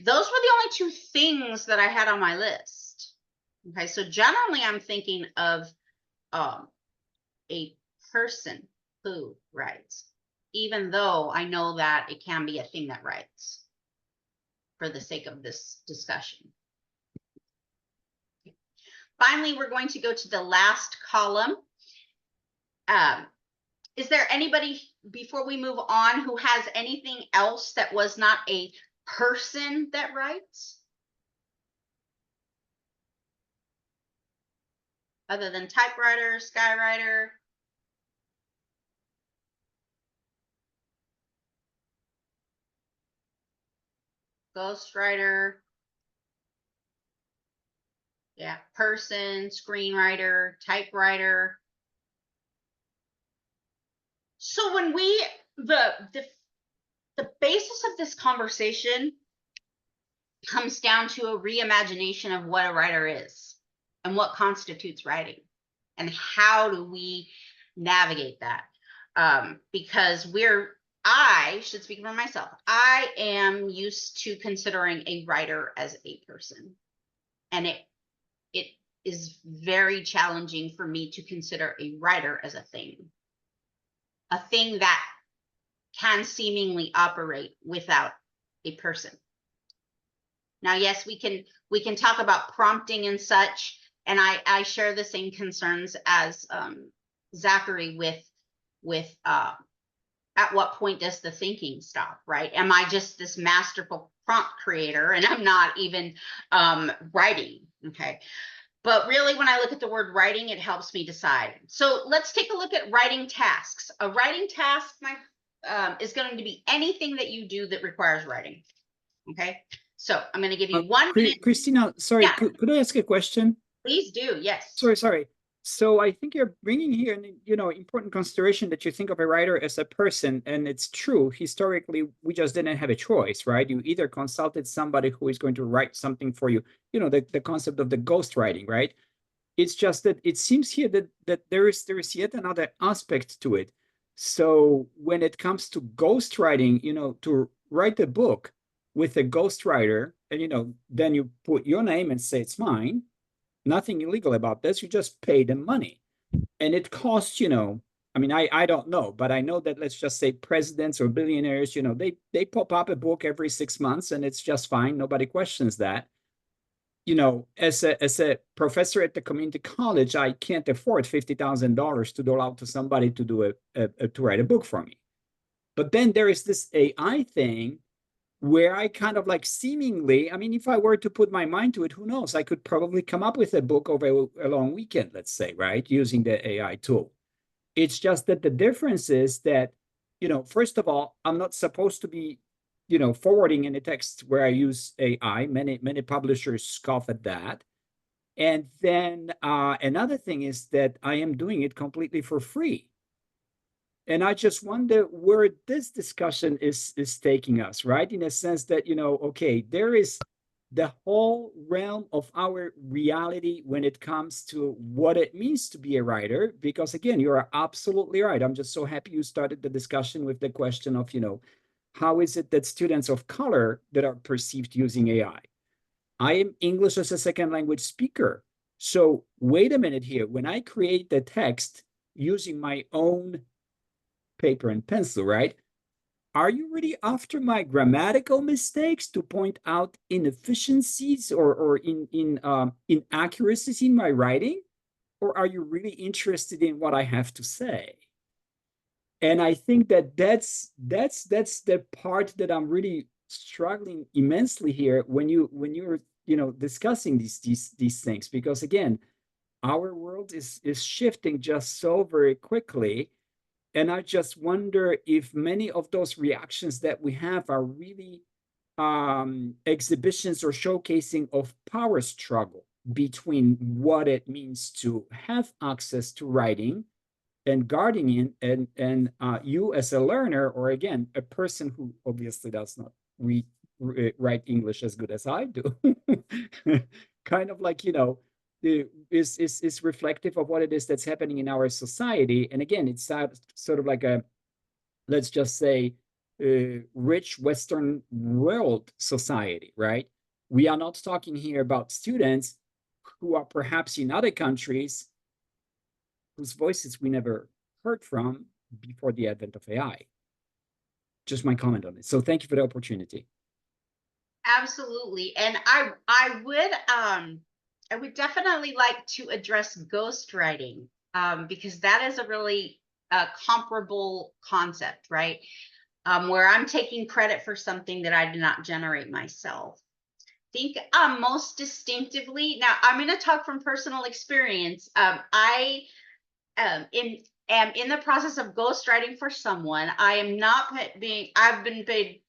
those were the only two things that I had on my list. Okay, so generally I'm thinking of a person who writes, even though I know that it can be a thing that writes for the sake of this discussion. Finally, we're going to go to the last column. Is there anybody, before we move on, who has anything else that was not a person that writes? Other than typewriter, skywriter? Ghostwriter? Yeah, person, screenwriter, typewriter. So when we, the basis of this conversation comes down to a reimagination of what a writer is and what constitutes writing and how do we navigate that. Because I should speak for myself. I am used to considering a writer as a person, and it is very challenging for me to consider a writer as a thing that can seemingly operate without a person. Now, yes, we can talk about prompting and such, and I share the same concerns as Zachary with at what point does the thinking stop, right? Am I just this masterful prompt creator and I'm not even writing? Okay. But really, when I look at the word writing, it helps me decide. So let's take a look at writing tasks. A writing task is going to be anything that you do that requires writing. Okay. So I'm going to give you 1 minute. Christina, sorry, Yeah. could I ask a question? Please do. Yes. Sorry. So I think you're bringing here an important consideration that you think of a writer as a person, and it's true. Historically, we just didn't have a choice, right? You either consulted somebody who is going to write something for you. The concept of the ghostwriting, right? It's just that it seems here that there is yet another aspect to it. So when it comes to ghostwriting, to write a book with a ghostwriter, and then you put your name and say it's mine. Nothing illegal about this. You just pay them money. And it costs, I mean, I don't know, but I know that, let's just say, presidents or billionaires, they pop up a book every 6 months and it's just fine. Nobody questions that. As a professor at the community college, I can't afford $50,000 to dole out to somebody to do to write a book for me. But then there is this AI thing where I kind of like seemingly, I mean, if I were to put my mind to it, who knows? I could probably come up with a book over a long weekend, let's say, right? Using the AI tool. It's just that the difference is that, first of all, I'm not supposed to be, forwarding in a text where I use AI. Many publishers scoff at that. And then another thing is that I am doing it completely for free. And I just wonder where this discussion is taking us, right? In a sense that, okay, there is the whole realm of our reality when it comes to what it means to be a writer. Because again, you're absolutely right. I'm just so happy you started the discussion with the question of, how is it that students of color that are perceived using AI? I am English as a second language speaker. So wait a minute here. When I create the text using my own paper and pencil, right? Are you really after my grammatical mistakes to point out inefficiencies or inaccuracies in my writing? Or are you really interested in what I have to say? And I think that's the part that I'm really struggling immensely here when you're discussing these things, because again, our world is shifting just so very quickly. And I just wonder if many of those reactions that we have are really exhibitions or showcasing of power struggle between what it means to have access to writing and guarding it, and you as a learner, or again, a person who obviously does not write English as good as I do, kind of like, is reflective of what it is that's happening in our society. And again, it's sort of like a, let's just say, rich Western world society, right? We are not talking here about students who are perhaps in other countries whose voices we never heard from before the advent of AI. Just my comment on it. So thank you for the opportunity. Absolutely. And I would definitely like to address ghostwriting, because that is a really comparable concept, right? Where I'm taking credit for something that I did not generate myself. I think most distinctively, now I'm going to talk from personal experience. I am in the process of ghostwriting for someone. I am not I've been paid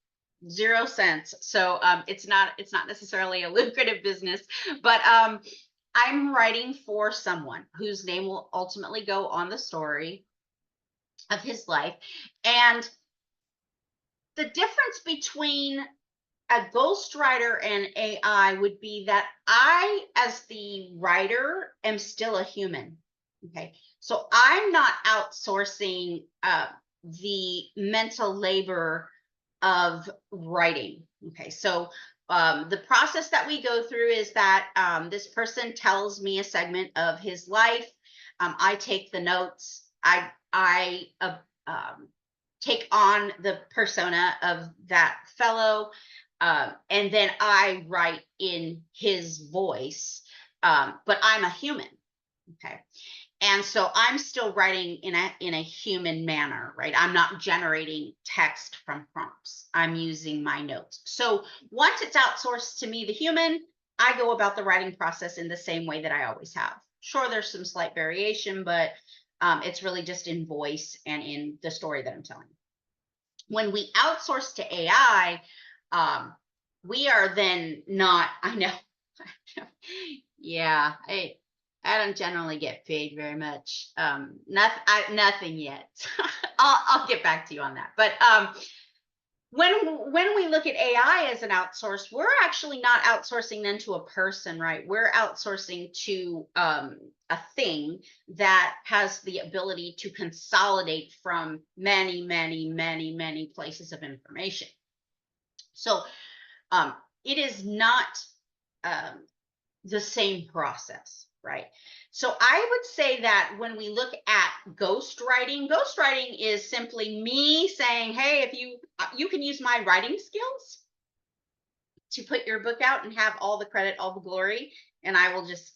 0 cents. So it's not necessarily a lucrative business, but I'm writing for someone whose name will ultimately go on the story of his life. And the difference between a ghostwriter and AI would be that I, as the writer, am still a human. Okay. So I'm not outsourcing the mental labor of writing. Okay. So the process that we go through is that this person tells me a segment of his life. I take the notes. I take on the persona of that fellow. And then I write in his voice, but I'm a human. Okay. And so I'm still writing in a human manner, right? I'm not generating text from prompts. I'm using my notes. So once it's outsourced to me, the human, I go about the writing process in the same way that I always have. Sure, there's some slight variation, but it's really just in voice and in the story that I'm telling. When we outsource to AI, we are then not, I know, yeah, I don't generally get paid very much. Nothing yet. I'll get back to you on that. But when we look at AI as an outsource, we're actually not outsourcing then to a person, right? We're outsourcing to a thing that has the ability to consolidate from many, many, many, many places of information. So it is not the same process, right? So I would say that when we look at ghostwriting is simply me saying, hey, if you can use my writing skills to put your book out and have all the credit, all the glory, and I will just,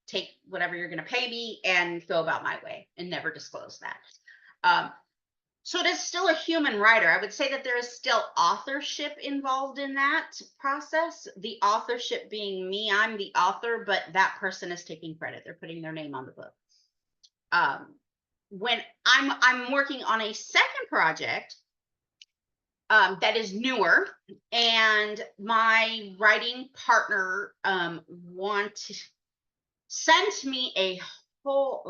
take whatever you're going to pay me and go about my way and never disclose that. So it is still a human writer. I would say that there is still authorship involved in that process. The authorship being me, I'm the author, but that person is taking credit. They're putting their name on the book. When I'm working on a second project that is newer, and my writing partner sent me a whole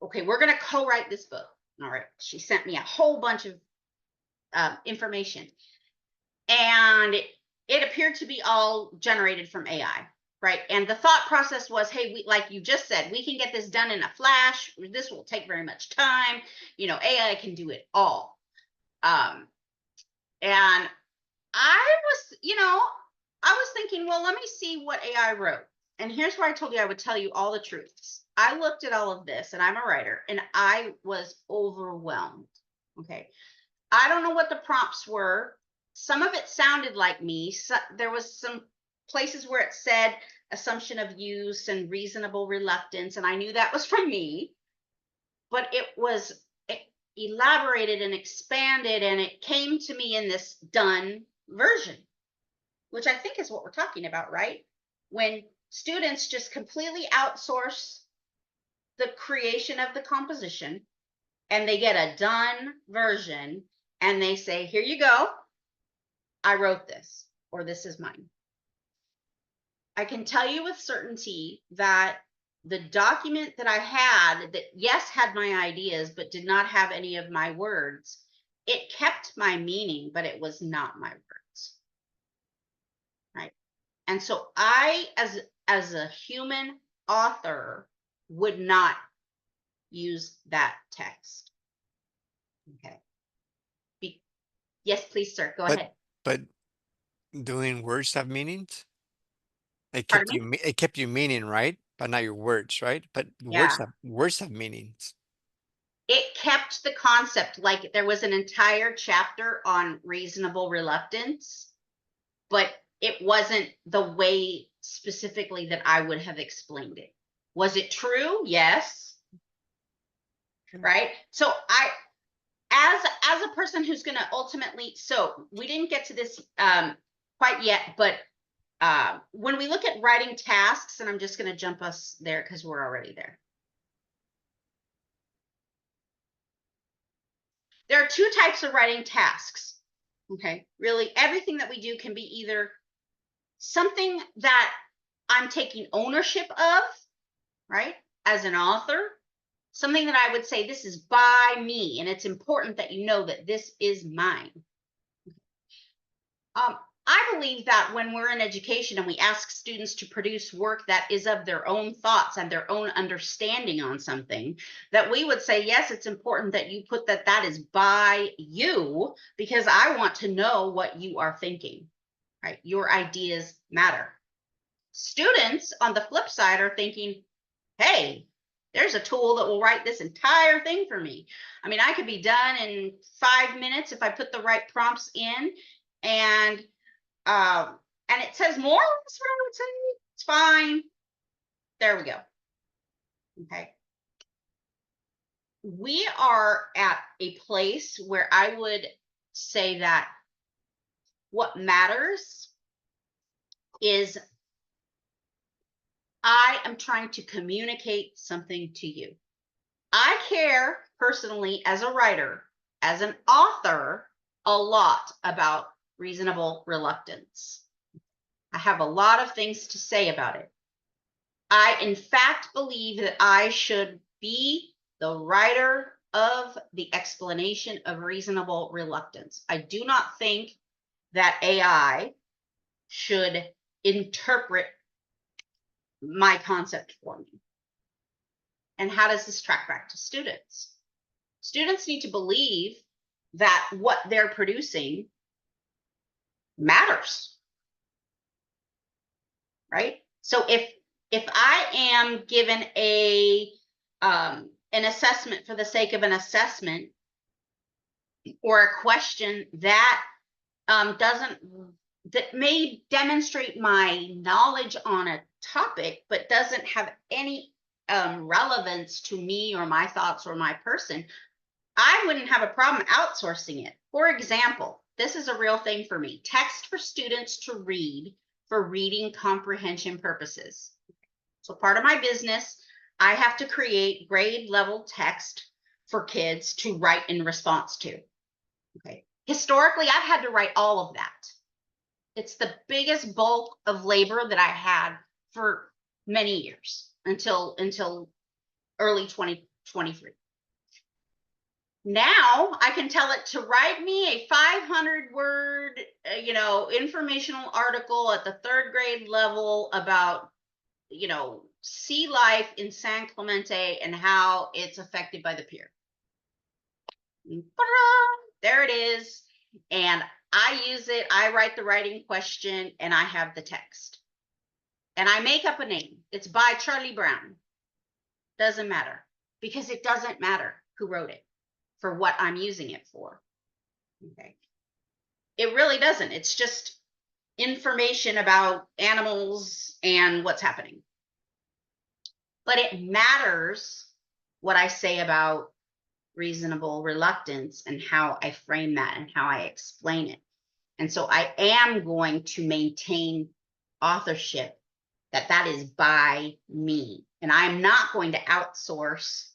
okay, we're going to co-write this book. All right. She sent me a whole bunch of information, and it appeared to be all generated from AI, right? And the thought process was, hey, like you just said, we can get this done in a flash. This will take very much time. AI can do it all. And I was thinking, well, let me see what AI wrote. And here's where I told you I would tell you all the truths. I looked at all of this, and I'm a writer, and I was overwhelmed. Okay. I don't know what the prompts were. Some of it sounded like me. So there was some places where it said assumption of use and reasonable reluctance, and I knew that was from me. But it was elaborated and expanded, and it came to me in this done version, which I think is what we're talking about, right? When students just completely outsource the creation of the composition, and they get a done version, and they say, here you go, I wrote this, or this is mine. I can tell you with certainty that the document that I had that, yes, had my ideas, but did not have any of my words, it kept my meaning, but it was not my words. Right. And so I, as a human author, would not use that text. Okay. Yes, please, sir. Go ahead. But doing words have meanings? It Pardon me? it kept you meaning, right? But not your words, right? But Yeah. words have meanings. It kept the concept, like there was an entire chapter on reasonable reluctance, but it wasn't the way specifically that I would have explained it. Was it true? Yes. Right. So as a person who's going to ultimately, so we didn't get to this quite yet, but when we look at writing tasks, and I'm just going to jump us there because we're already there. There are two types of writing tasks. Okay. Really, everything that we do can be either something that I'm taking ownership of, right, as an author, something that I would say, this is by me, and it's important that you know that this is mine. I believe that when we're in education and we ask students to produce work that is of their own thoughts and their own understanding on something, that we would say, yes, it's important that you put that is by you, because I want to know what you are thinking, right? Your ideas matter. Students, on the flip side, are thinking, hey, There's a tool that will write this entire thing for me. I mean, I could be done in 5 minutes if I put the right prompts in, and it says more or less what I would say. It's fine. There we go. Okay. We are at a place where I would say that what matters is I am trying to communicate something to you. I care personally as a writer, as an author, a lot about reasonable reluctance. I have a lot of things to say about it. I, in fact, believe that I should be the writer of the explanation of reasonable reluctance. I do not think that AI should interpret my concept for me. And how does this track back to students? Students need to believe that what they're producing matters, right? So if I am given an assessment for the sake of an assessment, or a question that that may demonstrate my knowledge on a topic, but doesn't have any relevance to me or my thoughts or my person, I wouldn't have a problem outsourcing it. For example, this is a real thing for me: text for students to read for reading comprehension purposes. So part of my business, I have to create grade level text for kids to write in response to. Okay. Historically, I've had to write all of that. It's the biggest bulk of labor that I had for many years until early 2023. Now I can tell it to write me a 500-word, informational article at the 3rd grade level about, sea life in San Clemente and how it's affected by the pier. There it is. And I use it. I write the writing question and I have the text. And I make up a name. It's by Charlie Brown. Doesn't matter, because it doesn't matter who wrote it for what I'm using it for. Okay. It really doesn't. It's just information about animals and what's happening. But it matters what I say about reasonable reluctance and how I frame that and how I explain it. And so I am going to maintain authorship that is by me. And I'm not going to outsource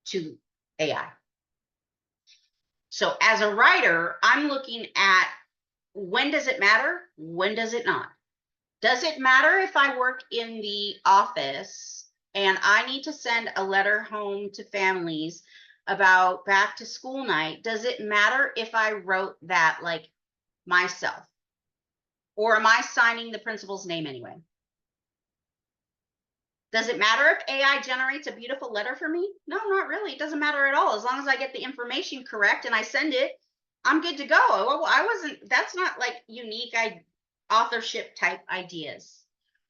to AI. So as a writer, I'm looking at, when does it matter? When does it not? Does it matter if I work in the office and I need to send a letter home to families about back to school night? Does it matter if I wrote that like myself? Or am I signing the principal's name anyway? Does it matter if AI generates a beautiful letter for me? No, not really. It doesn't matter at all. As long as I get the information correct and I send it, I'm good to go. That's not like unique authorship type ideas.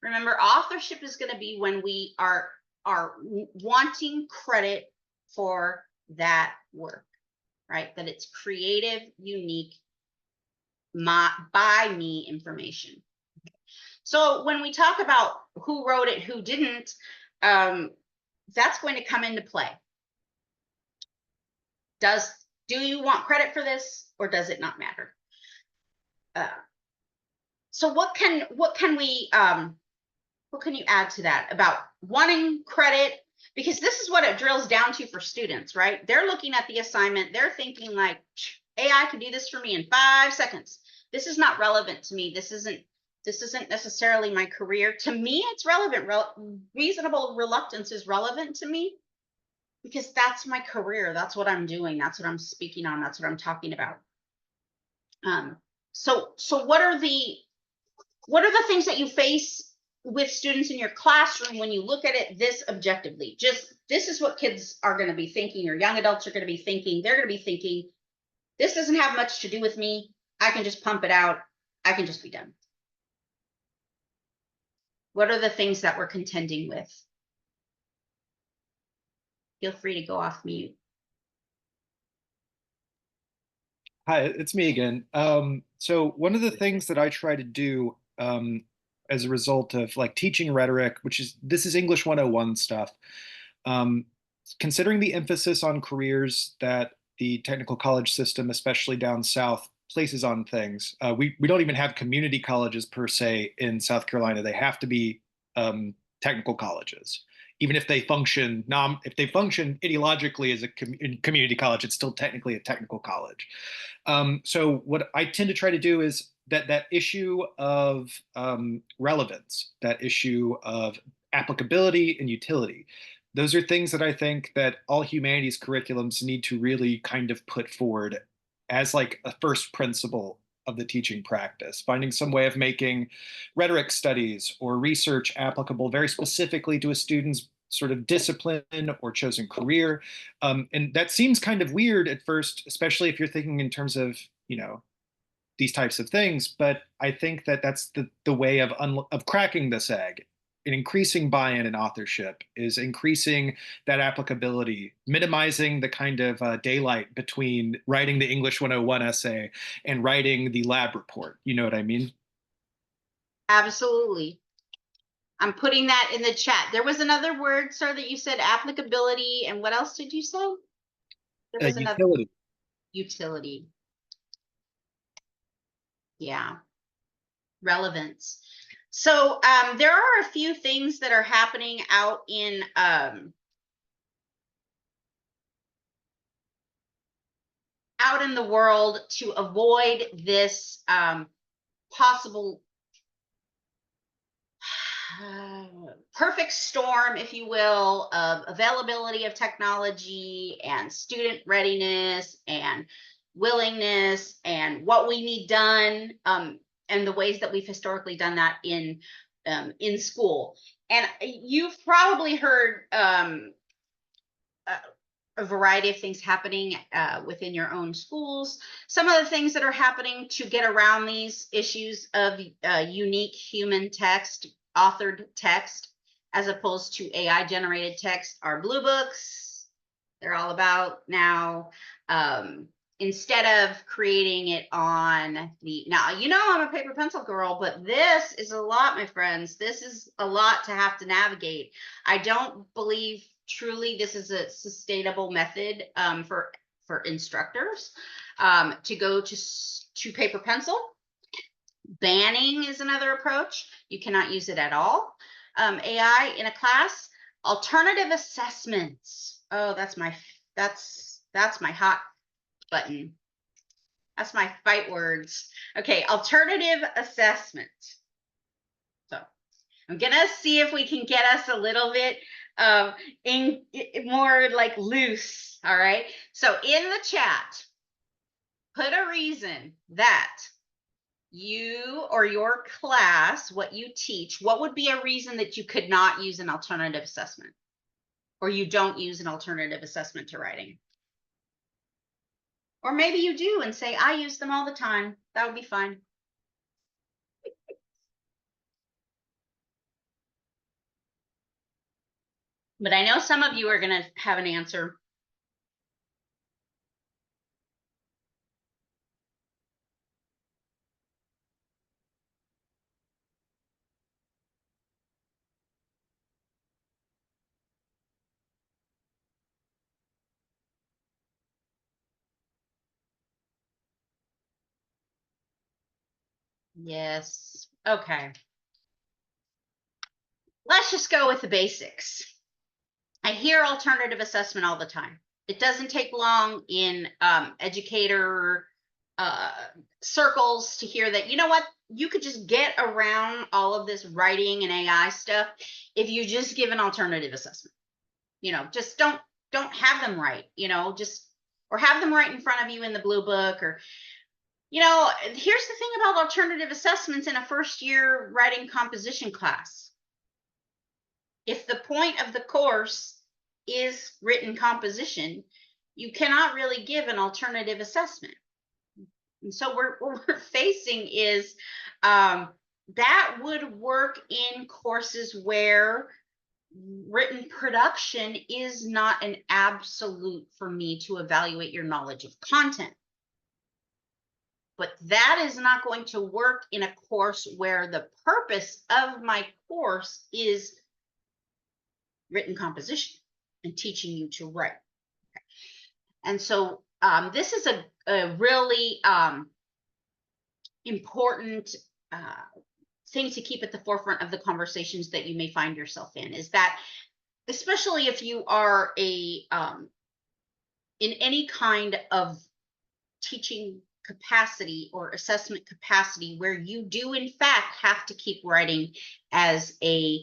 Remember, authorship is going to be when we are wanting credit for that work, right? That it's creative, unique, by me information. So when we talk about who wrote it, who didn't, that's going to come into play. Do you want credit for this, or does it not matter? So what can you add to that about wanting credit? Because this is what it drills down to for students, right? They're looking at the assignment. They're thinking like, AI can do this for me in 5 seconds. This is not relevant to me. This isn't necessarily my career. To me, it's relevant. Reasonable reluctance is relevant to me because that's my career. That's what I'm doing. That's what I'm speaking on. That's what I'm talking about. So what are the things that you face with students in your classroom when you look at it this objectively? Just, this is what kids are going to be thinking, or young adults are going to be thinking. They're going to be thinking, this doesn't have much to do with me. I can just pump it out. I can just be done. What are the things that we're contending with? feel free to go off mute. Hi, it's me again. So one of the things that I try to do as a result of like teaching rhetoric, this is English 101 stuff, um, considering the emphasis on careers that the technical college system, especially down south, places on things. We don't even have community colleges per se in South Carolina. They have to be technical colleges. Even if they function ideologically as a community college, it's still technically a technical college. So what I tend to try to do is that issue of relevance, that issue of applicability and utility. Those are things that I think that all humanities curriculums need to really kind of put forward as like a first principle of the teaching practice, finding some way of making rhetoric studies or research applicable very specifically to a student's sort of discipline or chosen career. And that seems kind of weird at first, especially if you're thinking in terms of, these types of things. But I think that that's the way of cracking this egg. And increasing buy-in and authorship is increasing that applicability, minimizing the kind of daylight between writing the English 101 essay and writing the lab report. You know what I mean? Absolutely. I'm putting that in the chat. There was another word, sir, that you said, applicability, and what else did you say? There was another Utility. utility. Yeah. Relevance. So there are a few things that are happening out in the world to avoid this possible perfect storm, if you will, of availability of technology and student readiness and willingness and what we need done, and the ways that we've historically done that in school. And you've probably heard a variety of things happening within your own schools. Some of the things that are happening to get around these issues of unique human text, authored text, as opposed to AI generated text are blue books. They're all about now. Instead of creating it on now, I'm a paper pencil girl, but this is a lot, my friends. This is a lot to have to navigate. I don't believe truly this is a sustainable method for instructors to go to paper pencil. Banning is another approach. You cannot use it at all. AI in a class. Alternative assessments. Oh, that's my hot button. That's my fight words. Okay, alternative assessment. So I'm gonna see if we can get us a little bit in more like loose. All right. So in the chat, put a reason that you or your class, what you teach, what would be a reason that you could not use an alternative assessment, or you don't use an alternative assessment to writing? Or maybe you do and say, I use them all the time. That would be fine. But I know some of you are going to have an answer. Yes. Okay. Let's just go with the basics. I hear alternative assessment all the time. It doesn't take long in educator circles to hear that, you know what, you could just get around all of this writing and AI stuff if you just give an alternative assessment. Just don't have them write, or have them right in front of you in the blue book. Or here's the thing about alternative assessments in a first year writing composition class. If the point of the course is written composition, you cannot really give an alternative assessment. And so what we're facing is that would work in courses where written production is not an absolute for me to evaluate your knowledge of content. But that is not going to work in a course where the purpose of my course is written composition and teaching you to write. Okay. And so this is a really important thing to keep at the forefront of the conversations that you may find yourself in, is that especially if you are in any kind of teaching capacity or assessment capacity where you do in fact have to keep writing as a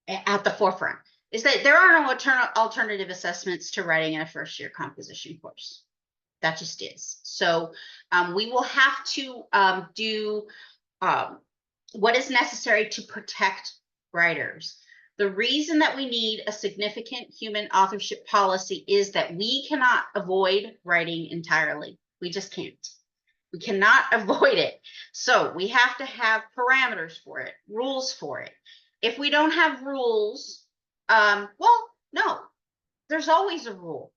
at the forefront, is that there are no alternative assessments to writing in a first year composition course. That just is. So we will have to do what is necessary to protect writers. The reason that we need a significant human authorship policy is that we cannot avoid writing entirely. We just can't. We cannot avoid it. So we have to have parameters for it, rules for it. If we don't have rules, well, no, there's always a rule,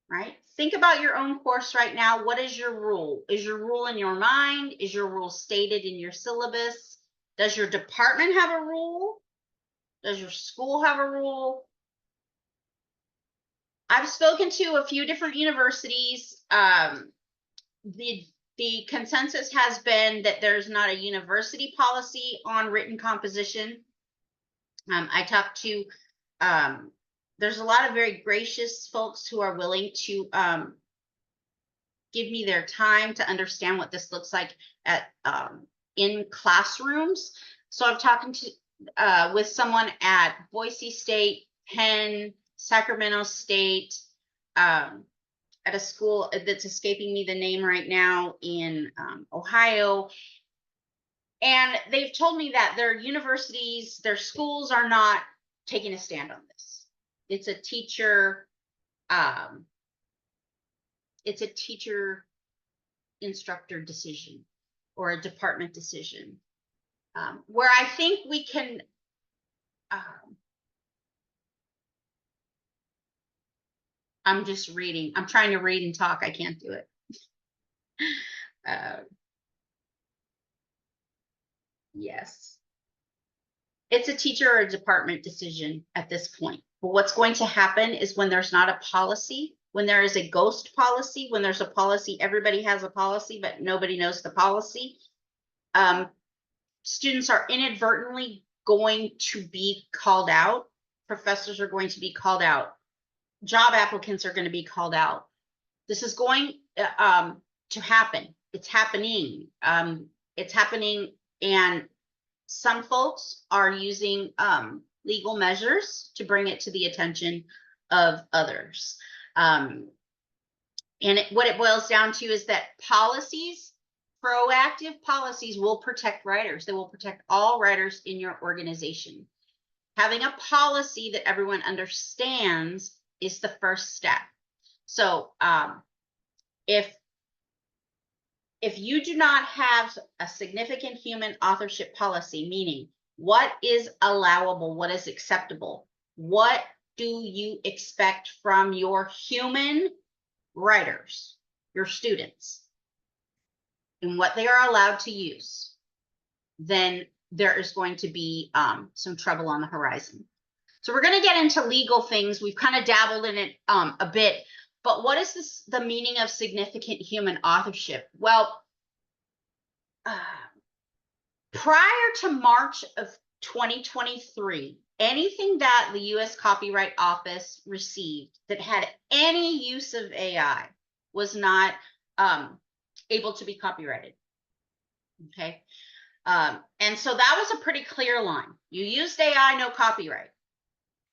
right? Think about your own course right now. What is your rule? Is your rule in your mind? Is your rule stated in your syllabus? Does your department have a rule? Does your school have a rule? I've spoken to a few different universities. The consensus has been that there's not a university policy on written composition. I talked to, there's a lot of very gracious folks who are willing to give me their time to understand what this looks like at in classrooms. So I'm talking to with someone at Boise State, Penn, Sacramento State, at a school that's escaping me the name right now in Ohio. And they've told me that their universities, their schools are not taking a stand on this. It's a teacher, instructor decision or a department decision, where I think we can I'm just reading. I'm trying to read and talk. I can't do it. Yes. It's a teacher or a department decision at this point. But what's going to happen is when there's not a policy, when there is a ghost policy, when there's a policy, everybody has a policy, but nobody knows the policy. Students are inadvertently going to be called out. Professors are going to be called out. Job applicants are going to be called out. This is going to happen. It's happening. It's happening, and some folks are using legal measures to bring it to the attention of others. And what it boils down to is that policies, proactive policies, will protect writers. They will protect all writers in your organization. Having a policy that everyone understands is the first step. So if you do not have a significant human authorship policy, meaning what is allowable, what is acceptable, what do you expect from your human writers, your students, and what they are allowed to use, then there is going to be some trouble on the horizon. So we're going to get into legal things. We've kind of dabbled in it a bit, but what is the meaning of significant human authorship? Well, prior to March of 2023, anything that the U.S. Copyright Office received that had any use of AI was not able to be copyrighted. Okay. And so that was a pretty clear line. You used AI, no copyright.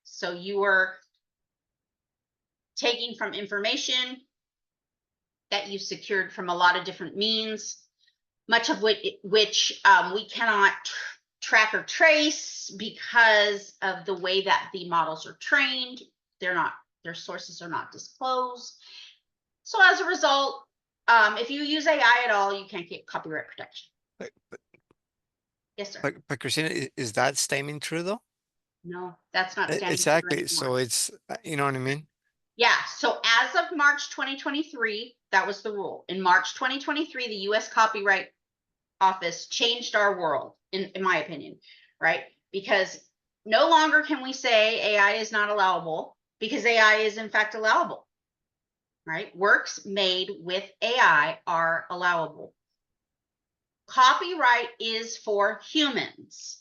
So you were taking from information that you secured from a lot of different means, much of which we cannot track or trace because of the way that the models are trained. Their sources are not disclosed. So as a result, if you use AI at all, you can't get copyright protection. Yes, sir. But Christina, is that statement true though? No, that's not standing for Exactly. anymore. So it's, you know what I mean? Yeah, so as of March 2023, that was the rule. In March 2023, the US Copyright Office changed our world, in my opinion, right? Because no longer can we say AI is not allowable, because AI is in fact allowable, right? Works made with AI are allowable. Copyright is for humans,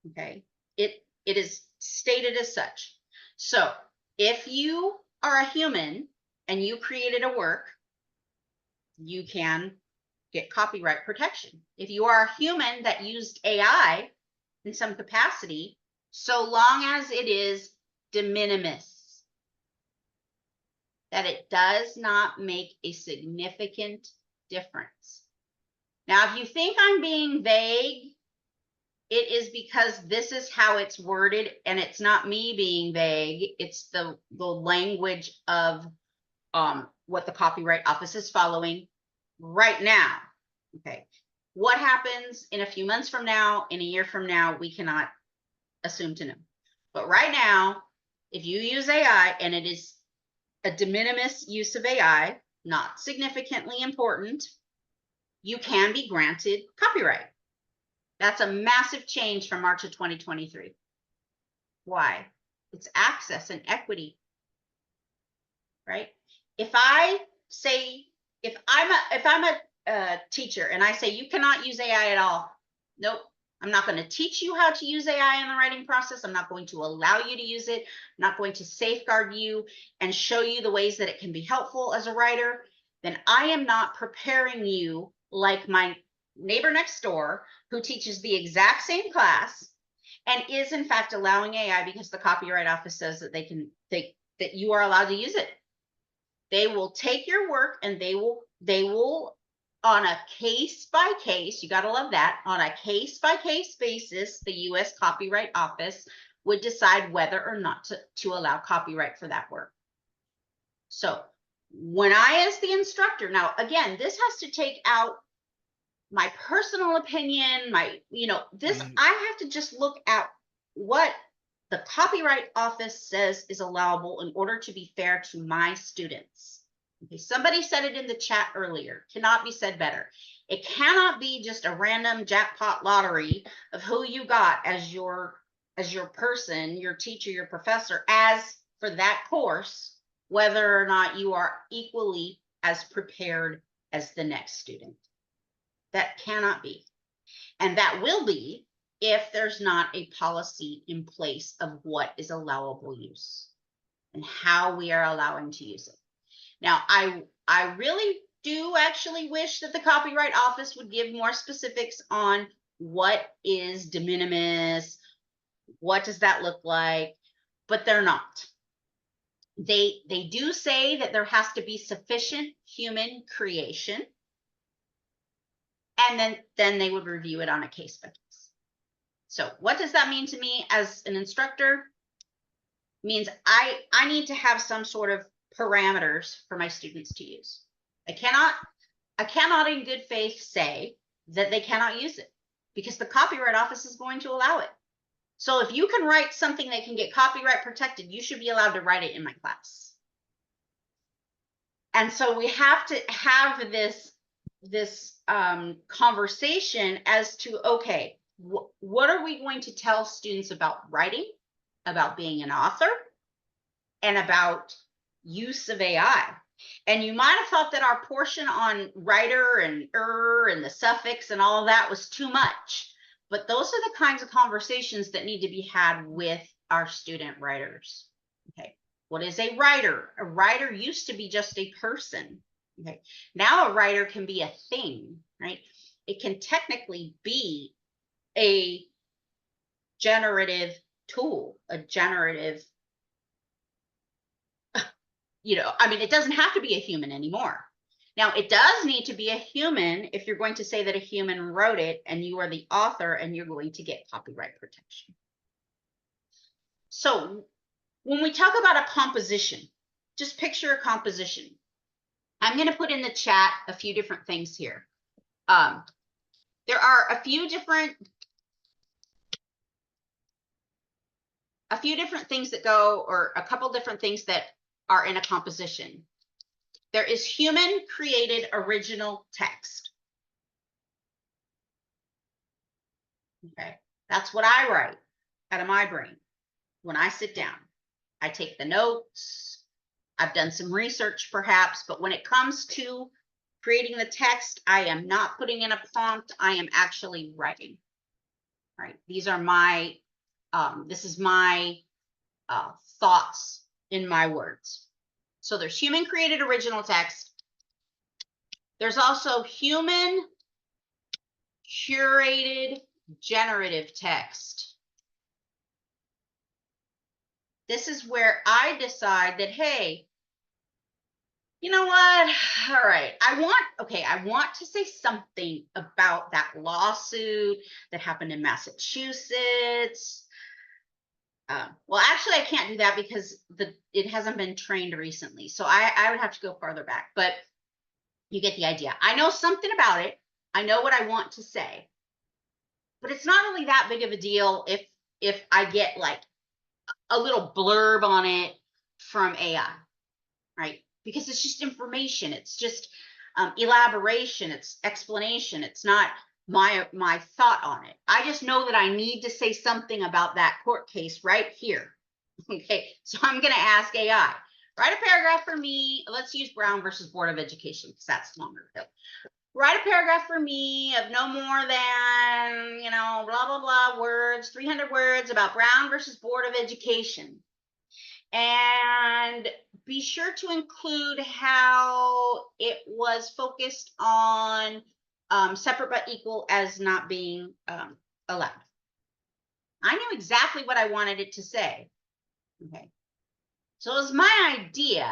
okay? It is stated as such. So if you are a human and you created a work, you can get copyright protection. If you are a human that used AI in some capacity, so long as it is de minimis, that it does not make a significant difference. Now, if you think I'm being vague, it is because this is how it's worded, and it's not me being vague. It's the language of what the Copyright Office is following right now. Okay. What happens in a few months from now, in a year from now, we cannot assume to know. But right now, if you use AI and it is a de minimis use of AI, not significantly important, you can be granted copyright. That's a massive change from March of 2023. Why? It's access and equity, right? If I say, if I'm a teacher and I say you cannot use AI at all, nope, I'm not going to teach you how to use AI in the writing process. I'm not going to allow you to use it. I'm not going to safeguard you and show you the ways that it can be helpful as a writer. Then I am not preparing you like my neighbor next door who teaches the exact same class and is in fact allowing AI because the Copyright Office says that that you are allowed to use it. They will take your work and they will on a case by case, you got to love that, on a case by case basis, the US Copyright Office would decide whether or not to allow copyright for that work. So when I, as the instructor, now again, this has to take out my personal opinion, I have to just look at what the Copyright Office says is allowable in order to be fair to my students. Okay, somebody said it in the chat earlier, cannot be said better. It cannot be just a random jackpot lottery of who you got as your person, your teacher, your professor, as for that course, whether or not you are equally as prepared as the next student. That cannot be. And that will be if there's not a policy in place of what is allowable use and how we are allowing to use it. Now, I really do actually wish that the Copyright Office would give more specifics on what is de minimis, what does that look like, but they're not. They do say that there has to be sufficient human creation, and then they would review it on a case by case. So what does that mean to me as an instructor? It means I need to have some sort of parameters for my students to use. I cannot in good faith say that they cannot use it because the Copyright Office is going to allow it. So if you can write something that can get copyright protected, you should be allowed to write it in my class. And so we have to have this conversation as to, okay, what are we going to tell students about writing, about being an author, and about use of AI? And you might have thought that our portion on writer and and the suffix and all of that was too much, but those are the kinds of conversations that need to be had with our student writers. Okay, what is a writer? A writer used to be just a person. Okay, now a writer can be a thing, right? It can technically be a generative tool, a generative, it doesn't have to be a human anymore. Now, it does need to be a human if you're going to say that a human wrote it and you are the author and you're going to get copyright protection. So when we talk about a composition, just picture a composition. I'm going to put in the chat a few different things here. There are a few different a few different things that go, or a couple different things that are in a composition. There is human created original text. Okay, that's what I write out of my brain when I sit down. I take the notes. I've done some research perhaps, but when it comes to creating the text, I am not putting in a prompt. I am actually writing. Right? These are my, this is my thoughts in my words. So there's human created original text. There's also human curated generative text. This is where I decide that, hey, you know what? All right, I want to say something about that lawsuit that happened in Massachusetts. Well, actually, I can't do that because it hasn't been trained recently. So I would have to go farther back, but you get the idea. I know something about it. I know what I want to say, but it's not really that big of a deal if I get like a little blurb on it from AI, right? Because it's just information. It's just elaboration. It's explanation. It's not my thought on it. I just know that I need to say something about that court case right here. Okay, so I'm going to ask AI, write a paragraph for me. Let's use Brown versus Board of Education because that's longer. Write a paragraph for me of no more than, blah, blah, blah words, 300 words about Brown versus Board of Education. And be sure to include how it was focused on separate but equal as not being allowed. I knew exactly what I wanted it to say. Okay. So it was my idea,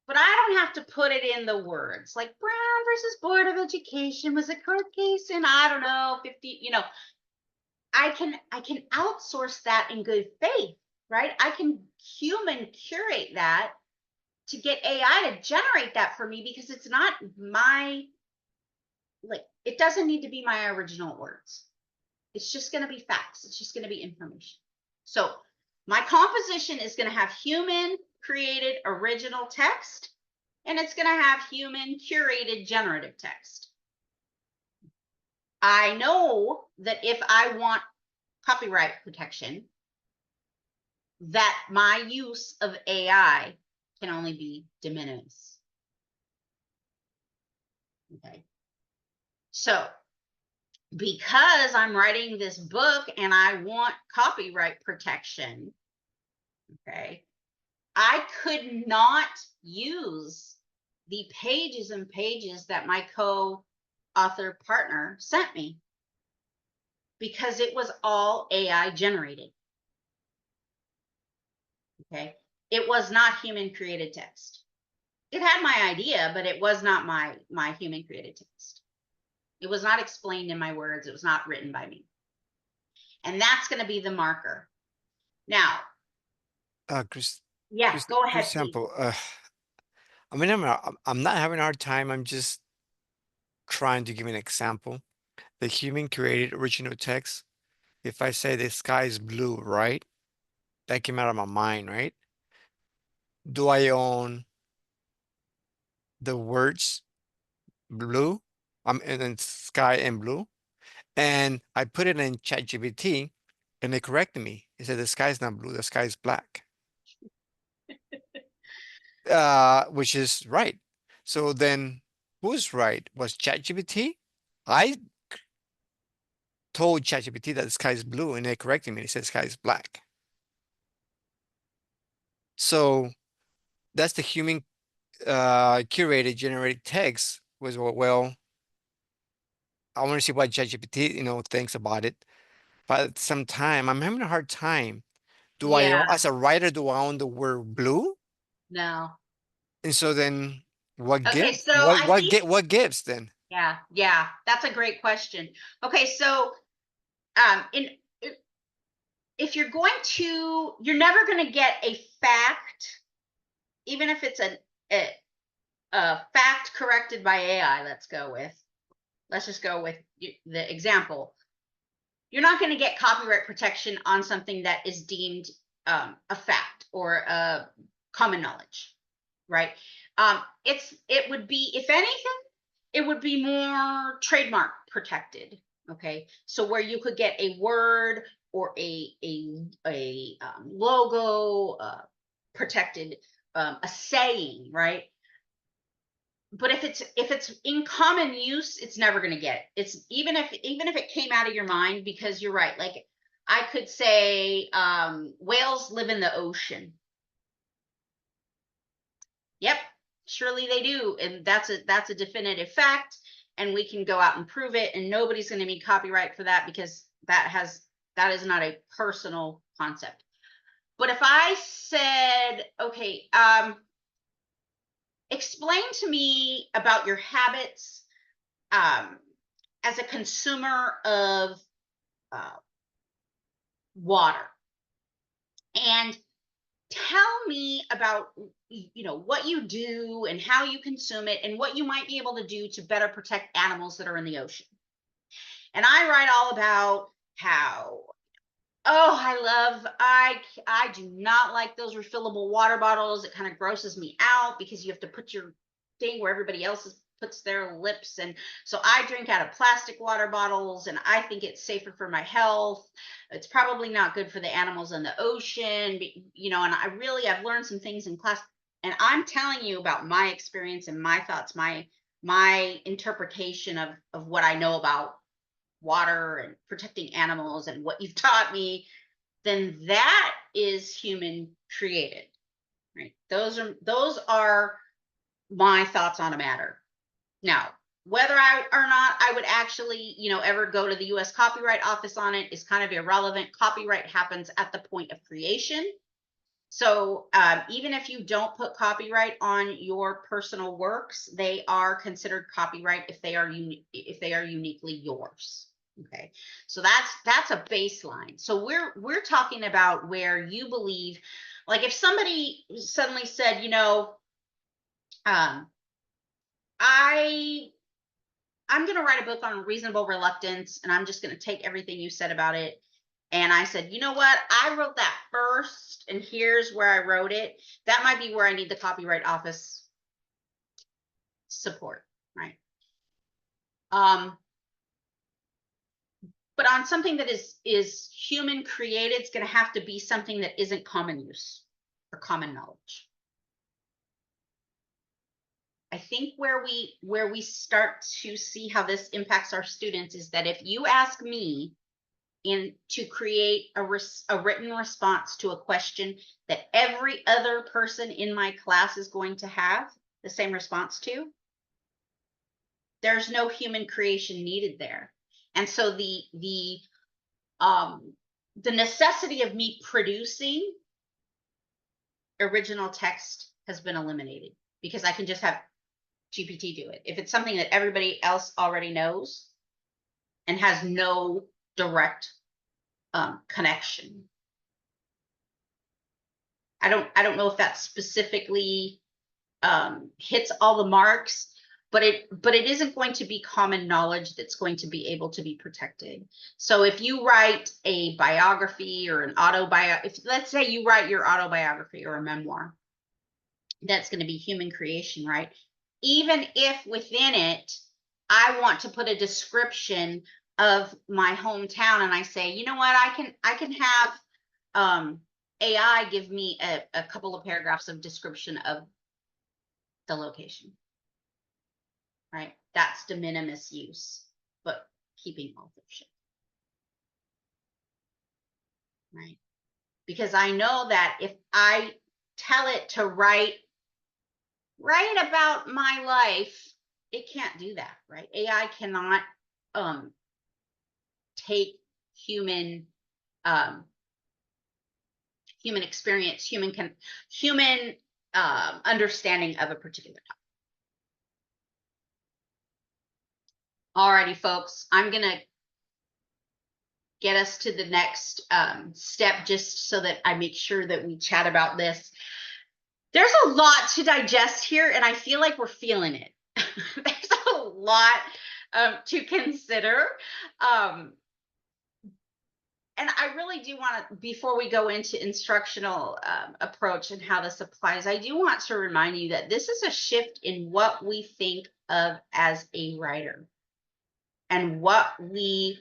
but I don't have to put it in the words. Like Brown versus Board of Education was a court case in, I don't know, 50, I can outsource that in good faith, right? I can human curate that to get AI to generate that for me because it's not it doesn't need to be my original words. It's just going to be facts. It's just going to be information. So my composition is going to have human created original text, and it's going to have human curated generative text. I know that if I want copyright protection, that my use of AI can only be de minimis. Okay. So because I'm writing this book and I want copyright protection, okay, I could not use the pages and pages that my co-author partner sent me because it was all AI generated. Okay, it was not human created text. It had my idea, but it was not my human created text. It was not explained in my words. It was not written by me. And that's going to be the marker. Now, Chris, yeah, Chris, go for ahead, please. example, I mean, I'm not having a hard time. I'm just trying to give an example. The human created original text. If I say the sky is blue, right? That came out of my mind, right? Do I own the words blue? And then sky and blue. And I put it in ChatGPT and it corrected me. It said the sky is not blue, the sky is black. Which is right. So then who's right? Was ChatGPT? I told ChatGPT that the sky is blue and it corrected me. It said the sky is black. So that's the human curated generated text was well, I want to see what ChatGPT, thinks about it. But at some time, I'm having a hard time. Yeah, As a writer, do I own the word blue? no. And so then what Okay, gives? so I think, What gives then? yeah, that's a great question. Okay, so if you're never going to get a fact, even if it's a fact corrected by AI, let's just go with the example. You're not going to get copyright protection on something that is deemed a fact or a common knowledge, right? It would be, if anything, it would be more trademark protected. Okay, so where you could get a word or a logo protected, a saying, right? But if it's in common use, it's never going to get it. It's even if it came out of your mind, because you're right. Like I could say whales live in the ocean. Yep, surely they do, and that's a definitive fact, and we can go out and prove it, and nobody's going to be copyright for that, because that is not a personal concept. But if I said, okay, explain to me about your habits as a consumer of water, and tell me about what you do and how you consume it and what you might be able to do to better protect animals that are in the ocean. And I write all about how, oh, I do not like those refillable water bottles. It kind of grosses me out because you have to put your thing where everybody else puts their lips. And so I drink out of plastic water bottles, and I think it's safer for my health. It's probably not good for the animals in the ocean, and I've learned some things in class, and I'm telling you about my experience and my thoughts, my interpretation of what I know about water and protecting animals and what you've taught me. Then that is human created, right? Those are my thoughts on a matter. Now, whether I would actually, ever go to the U.S. Copyright Office on it is kind of irrelevant. Copyright happens at the point of creation. So even if you don't put copyright on your personal works, they are considered copyright if they are uniquely yours. Okay, so that's a baseline. So we're talking about where you believe, like if somebody suddenly said, I'm going to write a book on reasonable reluctance, and I'm just going to take everything you said about it. And I said, you know what? I wrote that first, and here's where I wrote it. That might be where I need the Copyright Office support, right? But on something that is human created, it's going to have to be something that isn't common use or common knowledge. I think where we start to see how this impacts our students is that if you ask me to create a written response to a question that every other person in my class is going to have the same response to, there's no human creation needed there. And so the necessity of me producing original text has been eliminated, because I can just have GPT do it. If it's something that everybody else already knows and has no direct connection. I don't know if that specifically hits all the marks, but it isn't going to be common knowledge that's going to be able to be protected. So if you write a biography or an autobiography, let's say you write your autobiography or a memoir, that's going to be human creation, right? Even if within it, I want to put a description of my hometown, and I say, you know what, I can have AI give me a couple of paragraphs of description of the location, right? That's de minimis use, but keeping authorship, right? Because I know that if I tell it to write about my life, it can't do that, right? AI cannot take human experience, human understanding of a particular topic. Alrighty, folks, I'm gonna get us to the next step, just so that I make sure that we chat about this. There's a lot to digest here, and I feel like we're feeling it. There's a lot to consider. and I really do want to, before we go into instructional approach and how this applies, I do want to remind you that this is a shift in what we think of as a writer and what we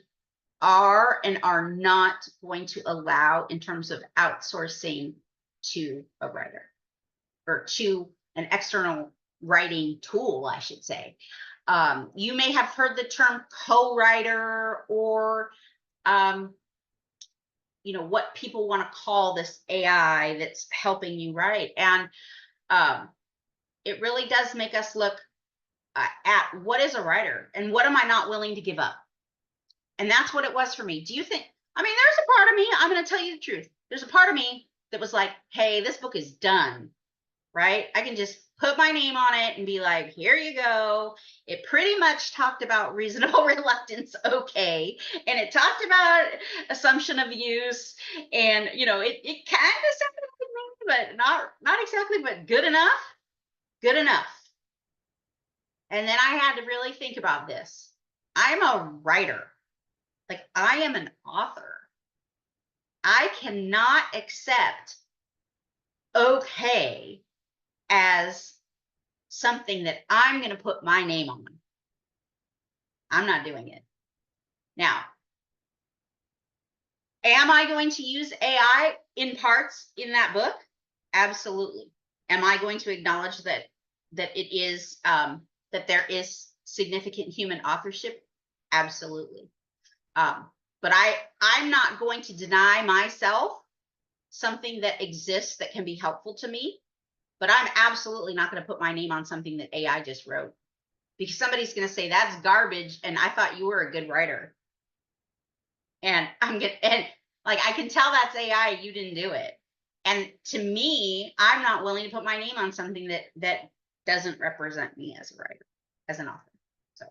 are and are not going to allow in terms of outsourcing to a writer or to an external writing tool, I should say. You may have heard the term co-writer or what people want to call this AI that's helping you write. And it really does make us look at what is a writer and what am I not willing to give up? And that's what it was for me. Do you think, there's a part of me, I'm going to tell you the truth. There's a part of me that was like, hey, this book is done, right? I can just put my name on it and be like, here you go. It pretty much talked about reasonable reluctance, okay. And it talked about assumption of use. And, it kind of sounded like me, but not exactly, but good enough. Good enough. And then I had to really think about this. I'm a writer. Like, I am an author. I cannot accept okay as something that I'm going to put my name on. I'm not doing it. Now, am I going to use AI in parts in that book? Absolutely. Am I going to acknowledge that it is that there is significant human authorship? Absolutely. But I'm not going to deny myself something that exists that can be helpful to me. But I'm absolutely not going to put my name on something that AI just wrote, because somebody's going to say that's garbage and I thought you were a good writer. And I can tell that's AI, you didn't do it. And to me, I'm not willing to put my name on something that doesn't represent me as a writer, as an author. So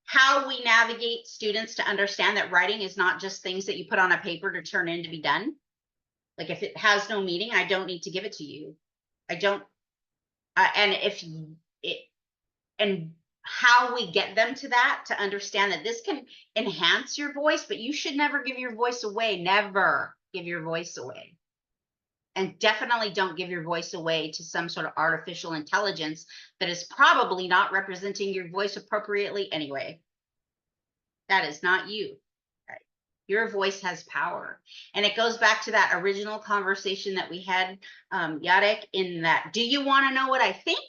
how we navigate students to understand that writing is not just things that you put on a paper to turn in to be done. Like, if it has no meaning, I don't need to give it to you. I don't, and how we get them to that, to understand that this can enhance your voice, but you should never give your voice away. Never give your voice away. And definitely don't give your voice away to some sort of artificial intelligence that is probably not representing your voice appropriately anyway. That is not you. Right? Your voice has power. And it goes back to that original conversation that we had, Yarek, in that, do you want to know what I think?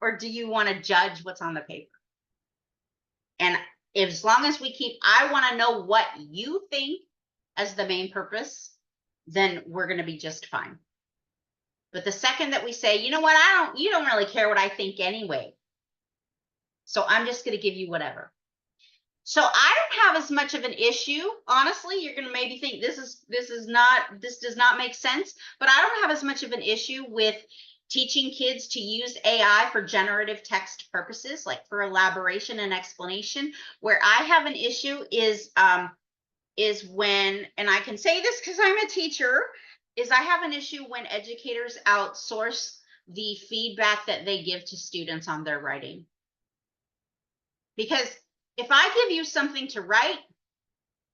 Or do you want to judge what's on the paper? And as long as we keep, I want to know what you think as the main purpose, then we're going to be just fine. But the second that we say, you know what, you don't really care what I think anyway, so I'm just going to give you whatever. So I don't have as much of an issue. Honestly, you're going to maybe think this does not make sense, but I don't have as much of an issue with teaching kids to use AI for generative text purposes, like for elaboration and explanation. Where I have an issue is when, and I can say this because I'm a teacher, is I have an issue when educators outsource the feedback that they give to students on their writing. Because if I give you something to write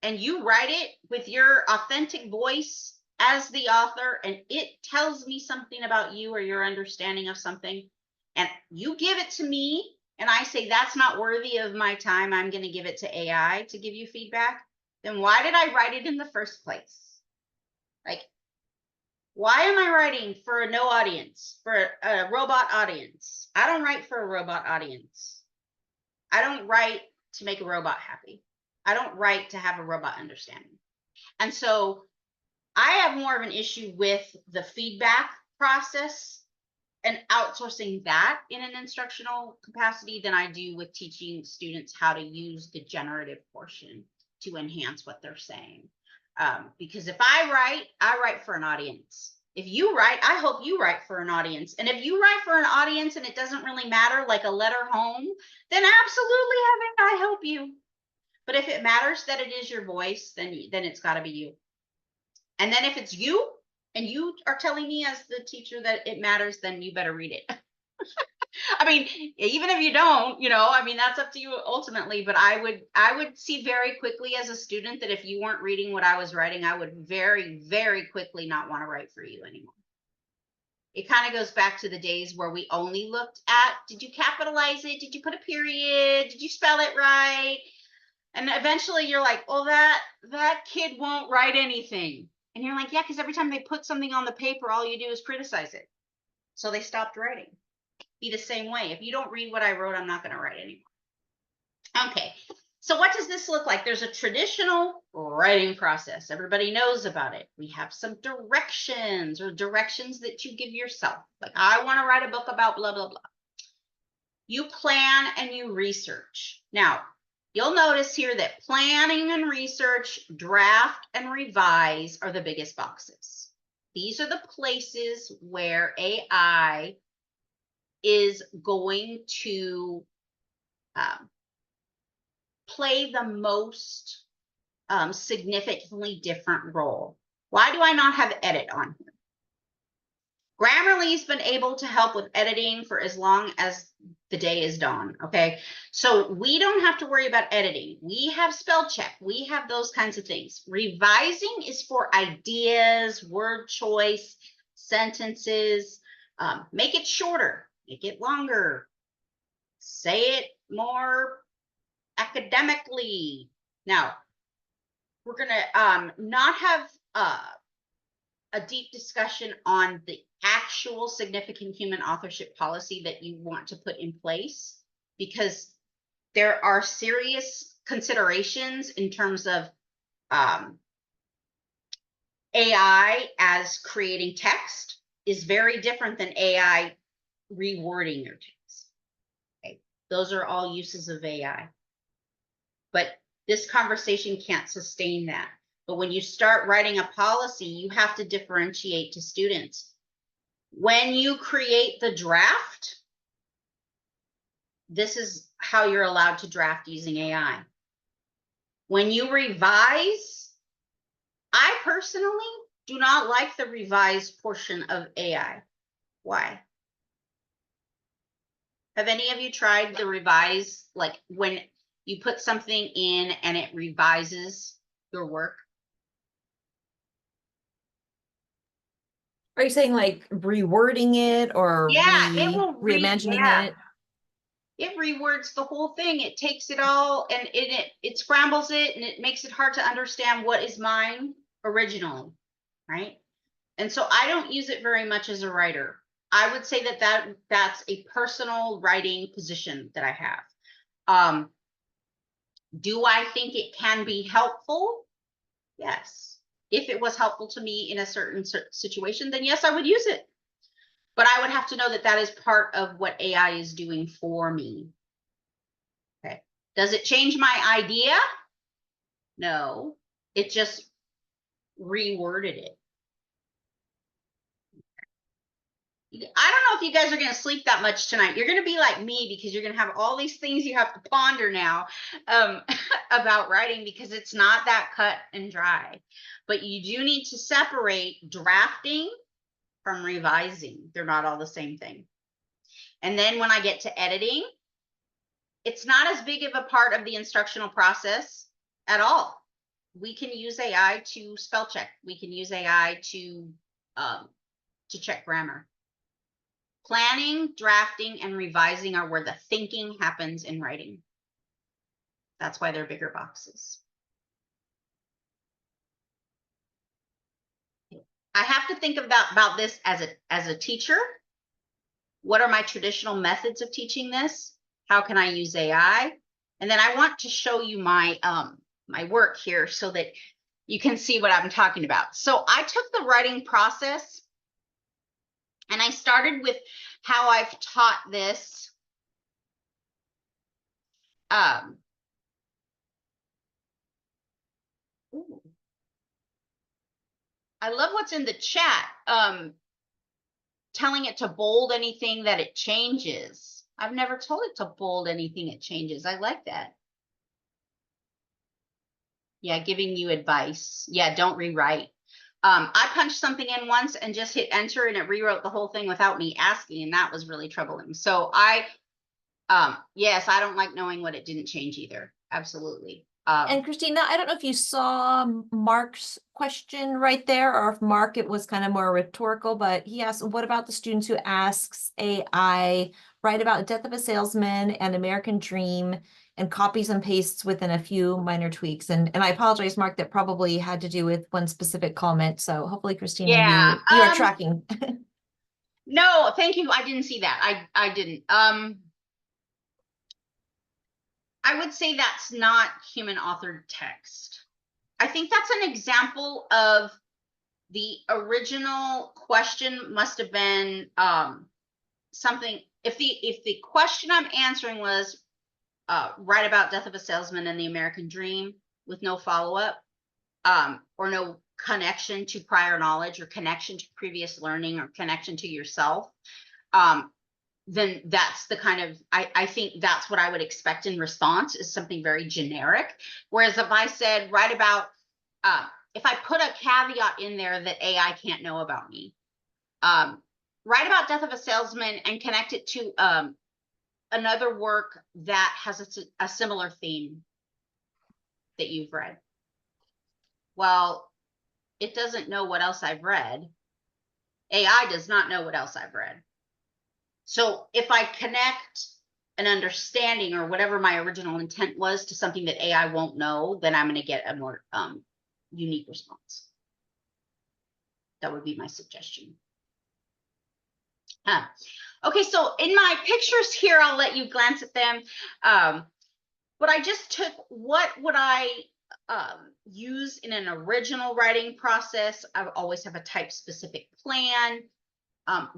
and you write it with your authentic voice as the author, and it tells me something about you or your understanding of something, and you give it to me and I say that's not worthy of my time, I'm going to give it to AI to give you feedback, then why did I write it in the first place? Like, why am I writing for a no audience, for a robot audience? I don't write for a robot audience. I don't write to make a robot happy. I don't write to have a robot understanding. And so I have more of an issue with the feedback process and outsourcing that in an instructional capacity than I do with teaching students how to use the generative portion to enhance what they're saying. Because if I write for an audience. If you write, I hope you write for an audience. And if you write for an audience and it doesn't really matter, like a letter home, then absolutely, Heaven, I help you. But if it matters that it is your voice, then it's got to be you. And then if it's you and you are telling me as the teacher that it matters, then you better read it. I mean, even if you don't, I mean, that's up to you ultimately, but I would see very quickly as a student that if you weren't reading what I was writing, I would very, very quickly not want to write for you anymore. It kind of goes back to the days where we only looked at, did you capitalize it? Did you put a period? Did you spell it right? And eventually you're like, well, that kid won't write anything. And you're like, yeah, because every time they put something on the paper, all you do is criticize it. So they stopped writing. Be the same way. If you don't read what I wrote, I'm not going to write anymore. Okay. So what does this look like? There's a traditional writing process. Everybody knows about it. We have some directions or directions that you give yourself. Like, I want to write a book about blah, blah, blah. You plan and you research. Now, you'll notice here that planning and research, draft and revise are the biggest boxes. These are the places where AI is going to play the most significantly different role. Why do I not have edit on here? Grammarly's been able to help with editing for as long as the day is dawn, okay? So we don't have to worry about editing. We have spell check. We have those kinds of things. Revising is for ideas, word choice, sentences. Make it shorter, make it longer, say it more academically. Now, we're gonna not have a deep discussion on the actual significant human authorship policy that you want to put in place, because there are serious considerations in terms of AI as creating text is very different than AI rewording your text. Okay. Those are all uses of AI. But this conversation can't sustain that. But when you start writing a policy, you have to differentiate to students. When you create the draft, this is how you're allowed to draft using AI. When you revise, I personally do not like the revise portion of AI. Why? Have any of you tried the revise, like when you put something in and it revises your work? Are you saying like rewording it or Yeah, it will reimagining it? It rewords the whole thing. It takes it all and it scrambles it, and it makes it hard to understand what is mine originally, right? And so I don't use it very much as a writer. I would say that's a personal writing position that I have. Do I think it can be helpful? Yes. If it was helpful to me in a certain situation, then yes, I would use it. But I would have to know that that is part of what AI is doing for me. Okay. Does it change my idea? No. It just reworded it. I don't know if you guys are going to sleep that much tonight. You're going to be like me, because you're going to have all these things you have to ponder now about writing, because it's not that cut and dry. But you do need to separate drafting from revising. They're not all the same thing. And then when I get to editing, it's not as big of a part of the instructional process at all. We can use AI to spell check. We can use AI to check grammar. Planning, drafting, and revising are where the thinking happens in writing. That's why they're bigger boxes. I have to think about this as a teacher. What are my traditional methods of teaching this? How can I use AI? And then I want to show you my my work here so that you can see what I'm talking about. So I took the writing process and I started with how I've taught this. Ooh. I love what's in the chat. Telling it to bold anything that it changes. I've never told it to bold anything it changes. I like that. Yeah, giving you advice. Yeah, don't rewrite. I punched something in once and just hit enter and it rewrote the whole thing without me asking, and that was really troubling. So yes, I don't like knowing what it didn't change either. Absolutely. And Christina, I don't know if you saw Mark's question right there, or if Mark, it was kind of more rhetorical, but he asked, what about the students who asks AI, write about Death of a Salesman and American Dream and copies and pastes within a few minor tweaks? And I apologize, Mark, that probably had to do with one specific comment. So hopefully, Christina, Yeah, you are tracking. No, thank you. I didn't see that. I didn't. I would say that's not human authored text. I think that's an example of the original question must have been something. If the question I'm answering was write about Death of a Salesman and the American Dream with no follow-up, or no connection to prior knowledge or connection to previous learning or connection to yourself, then that's the kind of, I think that's what I would expect in response, is something very generic. Whereas if I said, write about, if I put a caveat in there that AI can't know about me, write about Death of a Salesman and connect it to another work that has a similar theme that you've read. Well, it doesn't know what else I've read. AI does not know what else I've read. So if I connect an understanding or whatever my original intent was to something that AI won't know, then I'm going to get a more unique response. That would be my suggestion. Okay, so in my pictures here, I'll let you glance at them. But I just took, what would I use in an original writing process? I always have a type specific plan.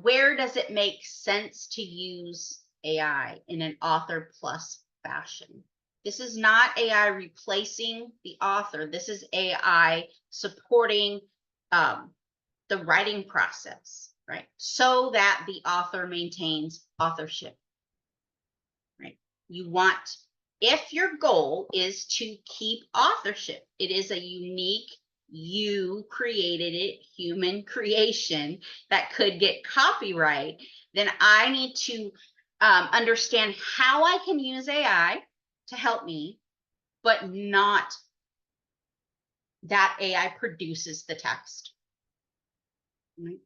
Where does it make sense to use AI in an author plus fashion? This is not AI replacing the author. This is AI supporting the writing process, right? So that the author maintains authorship, right? You want, if your goal is to keep authorship, it is a unique, you created it, human creation that could get copyright, then I need to understand how I can use AI to help me, but not that AI produces the text. Right?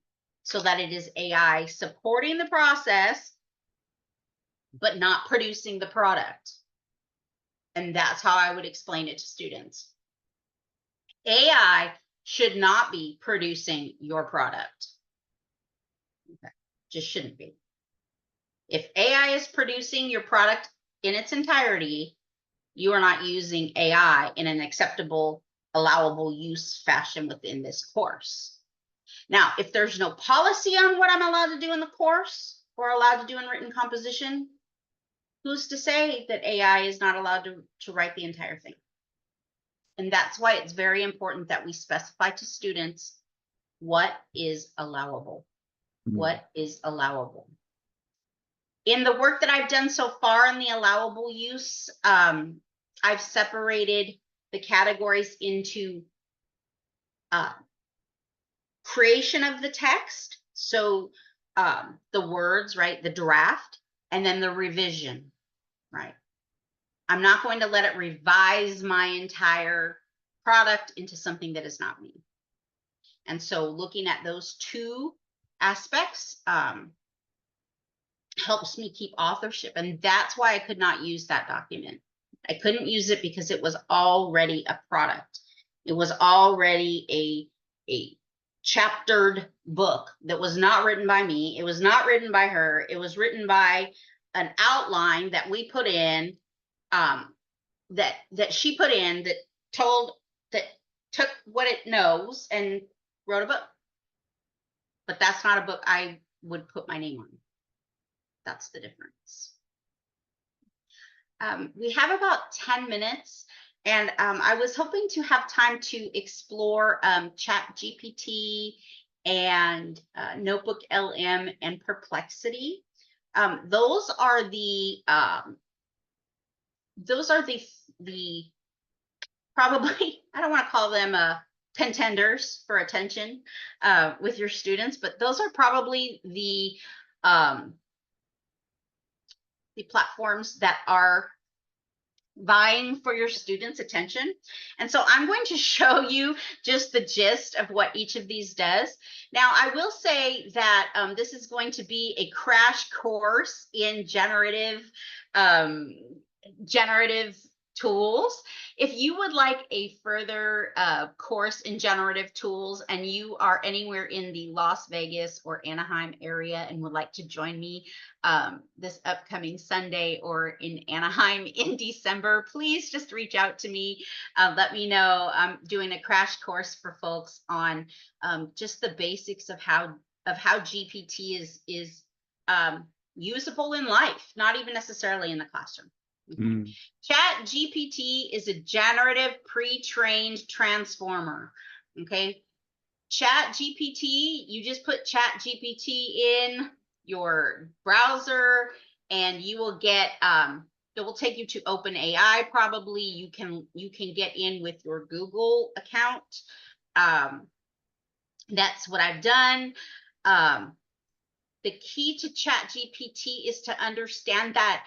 So that it is AI supporting the process, but not producing the product. And that's how I would explain it to students. AI should not be producing your product. Okay. Just shouldn't be. If AI is producing your product in its entirety, you are not using AI in an acceptable, allowable use fashion within this course. Now, if there's no policy on what I'm allowed to do in the course or allowed to do in written composition, who's to say that AI is not allowed to write the entire thing? And that's why it's very important that we specify to students what is allowable. What is allowable. In the work that I've done so far in the allowable use, I've separated the categories into creation of the text, so the words, right, the draft, and then the revision, right? I'm not going to let it revise my entire product into something that is not me. And so looking at those two aspects helps me keep authorship. And that's why I could not use that document. I couldn't use it because it was already a product. It was already a chaptered book that was not written by me. It was not written by her. It was written by an outline that we put in, that she put in, that took what it knows and wrote a book. But that's not a book I would put my name on. That's the difference. We have about 10 minutes, and I was hoping to have time to explore ChatGPT and Notebook LM and Perplexity. Those are the probably, I don't want to call them contenders for attention with your students, but those are probably the platforms that are vying for your students' attention. And so I'm going to show you just the gist of what each of these does. Now, I will say that this is going to be a crash course in generative tools. If you would like a further course in generative tools and you are anywhere in the Las Vegas or Anaheim area and would like to join me this upcoming Sunday or in Anaheim in December, please just reach out to me. Let me know. I'm doing a crash course for folks on just the basics of how GPT is usable in life, not even necessarily in the classroom. Mm. Chat GPT is a generative pre-trained transformer. Okay. Chat GPT, you just put Chat GPT in your browser and you will get it will take you to OpenAI probably. You can get in with your Google account. That's what I've done. The key to Chat GPT is to understand that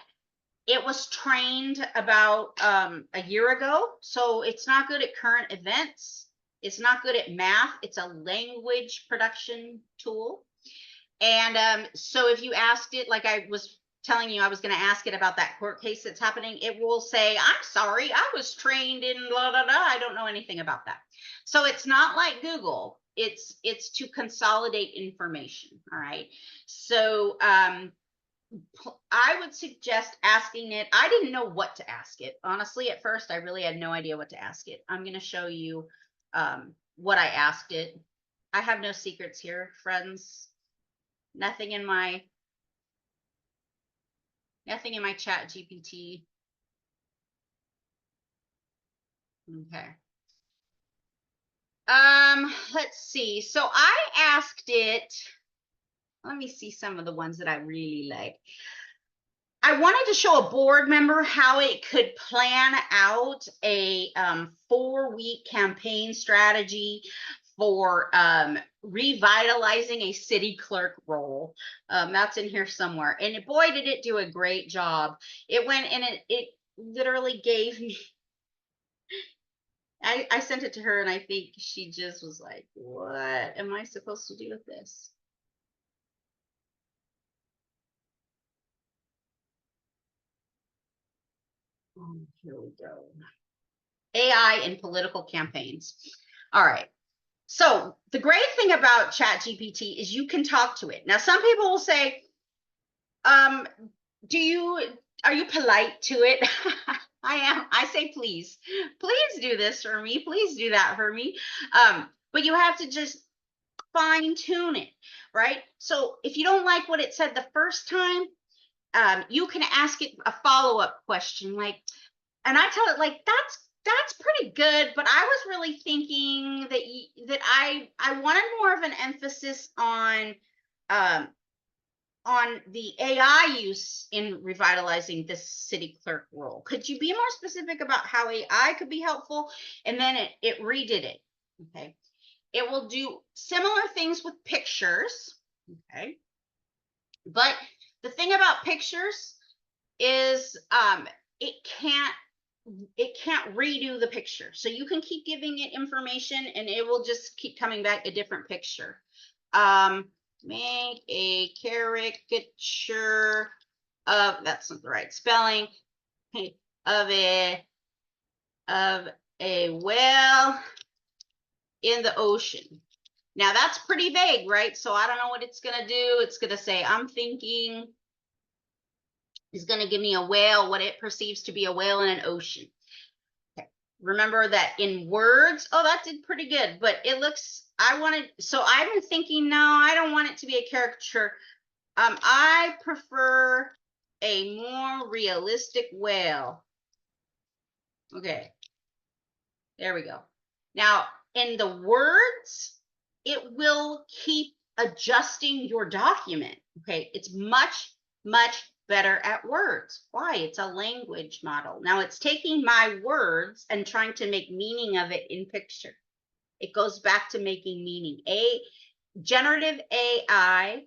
it was trained about a year ago, so it's not good at current events. It's not good at math. It's a language production tool. And so if you asked it, like I was telling you, I was going to ask it about that court case that's happening, it will say, I'm sorry, I was trained in blah, blah, blah. I don't know anything about that. So it's not like Google. It's to consolidate information. All right. So I would suggest asking it. I didn't know what to ask it. Honestly, at first, I really had no idea what to ask it. I'm going to show you what I asked it. I have no secrets here, friends. Nothing in my Chat GPT. Okay. Let's see. So I asked it, let me see some of the ones that I really like. I wanted to show a board member how it could plan out a 4-week campaign strategy for revitalizing a city clerk role. That's in here somewhere. And boy, did it do a great job. It went and it literally gave me, I sent it to her and I think she just was like, what am I supposed to do with this? Oh, here we go. AI in political campaigns. All right. So the great thing about ChatGPT is you can talk to it. Now, some people will say, are you polite to it? I am. I say, please do this for me. Please do that for me. But you have to just fine tune it, right? So if you don't like what it said the first time, you can ask it a follow-up question like, and I tell it like, that's pretty good, but I was really thinking that I wanted more of an emphasis on the AI use in revitalizing this city clerk role. Could you be more specific about how AI could be helpful? And then it redid it. Okay. It will do similar things with pictures. Okay. But the thing about pictures is it can't redo the picture. So you can keep giving it information and it will just keep coming back a different picture. Make a caricature of, that's not the right spelling, of a whale in the ocean. Now that's pretty vague, right? So I don't know what it's gonna do. It's gonna say, I'm thinking, it's gonna give me a whale, what it perceives to be a whale in an ocean. Okay. Remember that in words, oh, that did pretty good, but it looks, so I've been thinking, no, I don't want it to be a caricature. I prefer a more realistic whale. Okay, there we go. Now, in the words, it will keep adjusting your document. Okay, it's much, much better at words. Why? It's a language model. Now it's taking my words and trying to make meaning of it in picture. It goes back to making meaning. Generative AI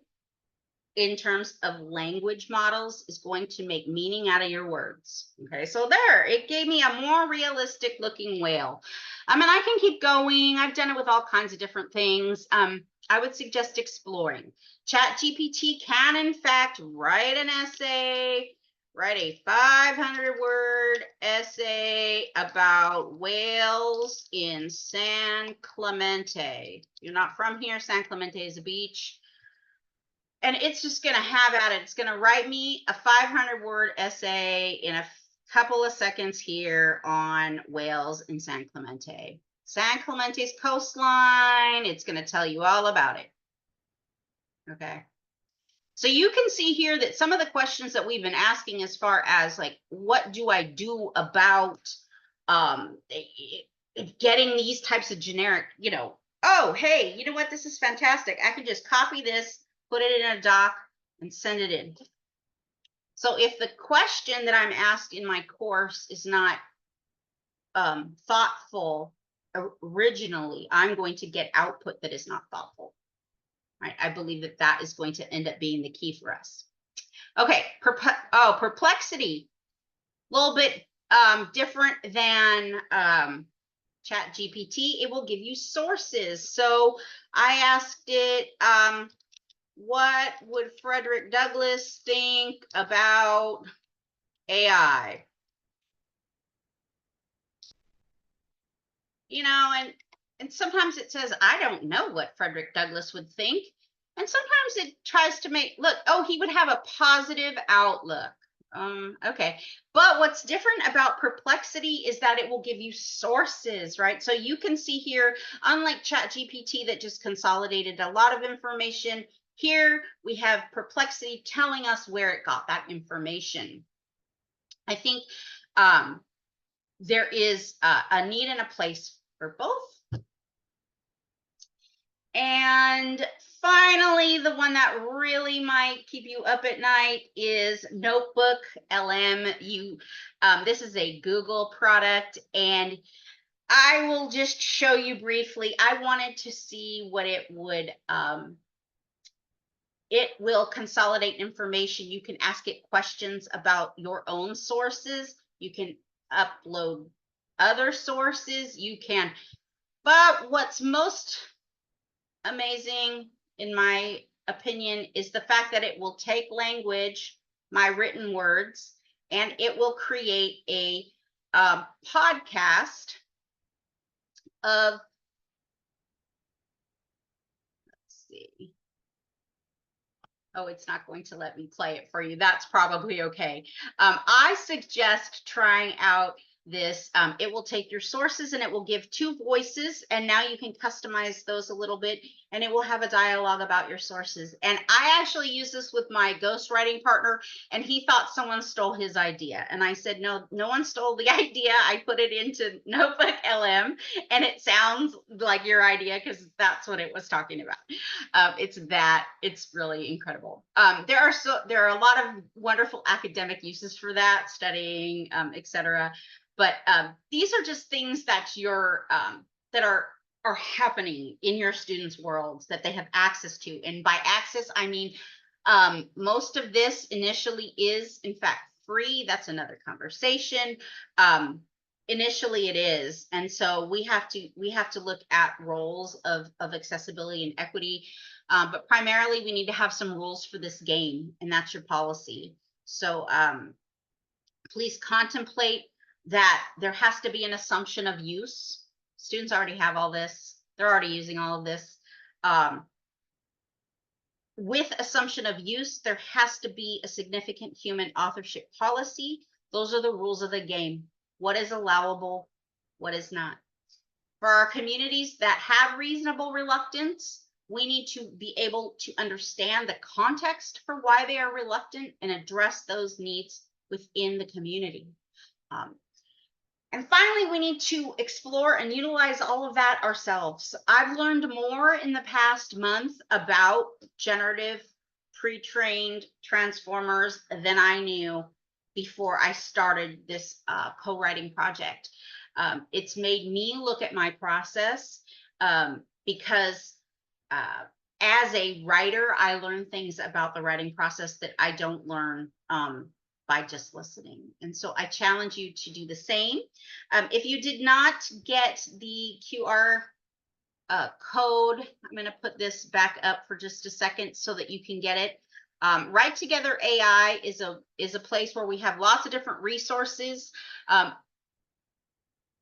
in terms of language models is going to make meaning out of your words. Okay, so there, it gave me a more realistic looking whale. I mean, I can keep going. I've done it with all kinds of different things. I would suggest exploring. ChatGPT can, in fact, write an essay, write a 500-word essay about whales in San Clemente. You're not from here. San Clemente is a beach. And it's just going to have at it. It's going to write me a 500-word essay in a couple of seconds here on whales in San Clemente. San Clemente's coastline. It's going to tell you all about it. Okay. So you can see here that some of the questions that we've been asking as far as like, what do I do about getting these types of generic, you know, oh, hey, you know what? This is fantastic. I can just copy this, put it in a doc, and send it in. So if the question that I'm asked in my course is not thoughtful originally, I'm going to get output that is not thoughtful. Right? I believe that that is going to end up being the key for us. Okay, perplexity. A little bit different than ChatGPT. It will give you sources. So I asked it, what would Frederick Douglass think about AI? You know, and sometimes it says, I don't know what Frederick Douglass would think. And sometimes it tries to make, look, oh, he would have a positive outlook. Okay. But what's different about perplexity is that it will give you sources, right? So you can see here, unlike ChatGPT that just consolidated a lot of information, here we have perplexity telling us where it got that information. I think there is a need and a place for both. And finally, the one that really might keep you up at night is Notebook LM. This is a Google product, and I will just show you briefly. I wanted to see what it would. It will consolidate information. You can ask it questions about your own sources. You can upload other sources. You can, but what's most amazing, in my opinion, is the fact that it will take language, my written words, and it will create a podcast of, let's see. Oh, it's not going to let me play it for you. That's probably okay. I suggest trying out this. It will take your sources and it will give 2 voices, and now you can customize those a little bit, and it will have a dialogue about your sources. And I actually use this with my ghostwriting partner, and he thought someone stole his idea. And I said, no, no one stole the idea. I put it into Notebook LM, and it sounds like your idea because that's what it was talking about. It's really incredible. There are a lot of wonderful academic uses for that, studying, etc. But these are just things that that are happening in your students' worlds that they have access to. And by access, I mean most of this initially is in fact free. That's another conversation. Initially it is, and so we have to look at roles of accessibility and equity, but primarily we need to have some rules for this game, and that's your policy. So please contemplate that there has to be an assumption of use. Students already have all this. They're already using all of this. With assumption of use, there has to be a significant human authorship policy. Those are the rules of the game. What is allowable, what is not. For our communities that have reasonable reluctance, we need to be able to understand the context for why they are reluctant and address those needs within the community. And finally, we need to explore and utilize all of that ourselves. I've learned more in the past month about generative pre-trained transformers than I knew before I started this co-writing project. It's made me look at my process. because as a writer, I learn things about the writing process that I don't learn by just listening. And so I challenge you to do the same. If you did not get the QR code, I'm going to put this back up for just a second so that you can get it. Write Together AI is a place where we have lots of different resources.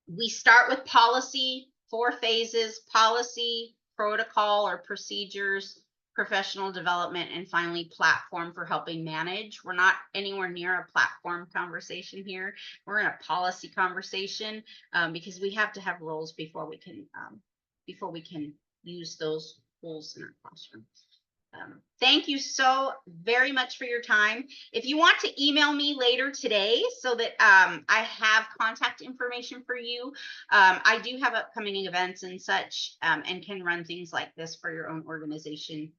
We start with policy, 4 phases: policy, protocol or procedures, professional development, and finally platform for helping manage. We're not anywhere near a platform conversation here. We're in a policy conversation because we have to have roles before we can use those tools in our classroom. Thank you so very much for your time. If you want to email me later today so that I have contact information for you, I do have upcoming events and such, and can run things like this for your own organization.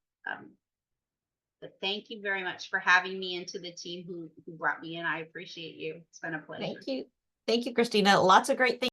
But thank you very much for having me, and to the team who brought me in. I appreciate you. It's been a pleasure. Thank you. Thank you, Christina. Lots of great things.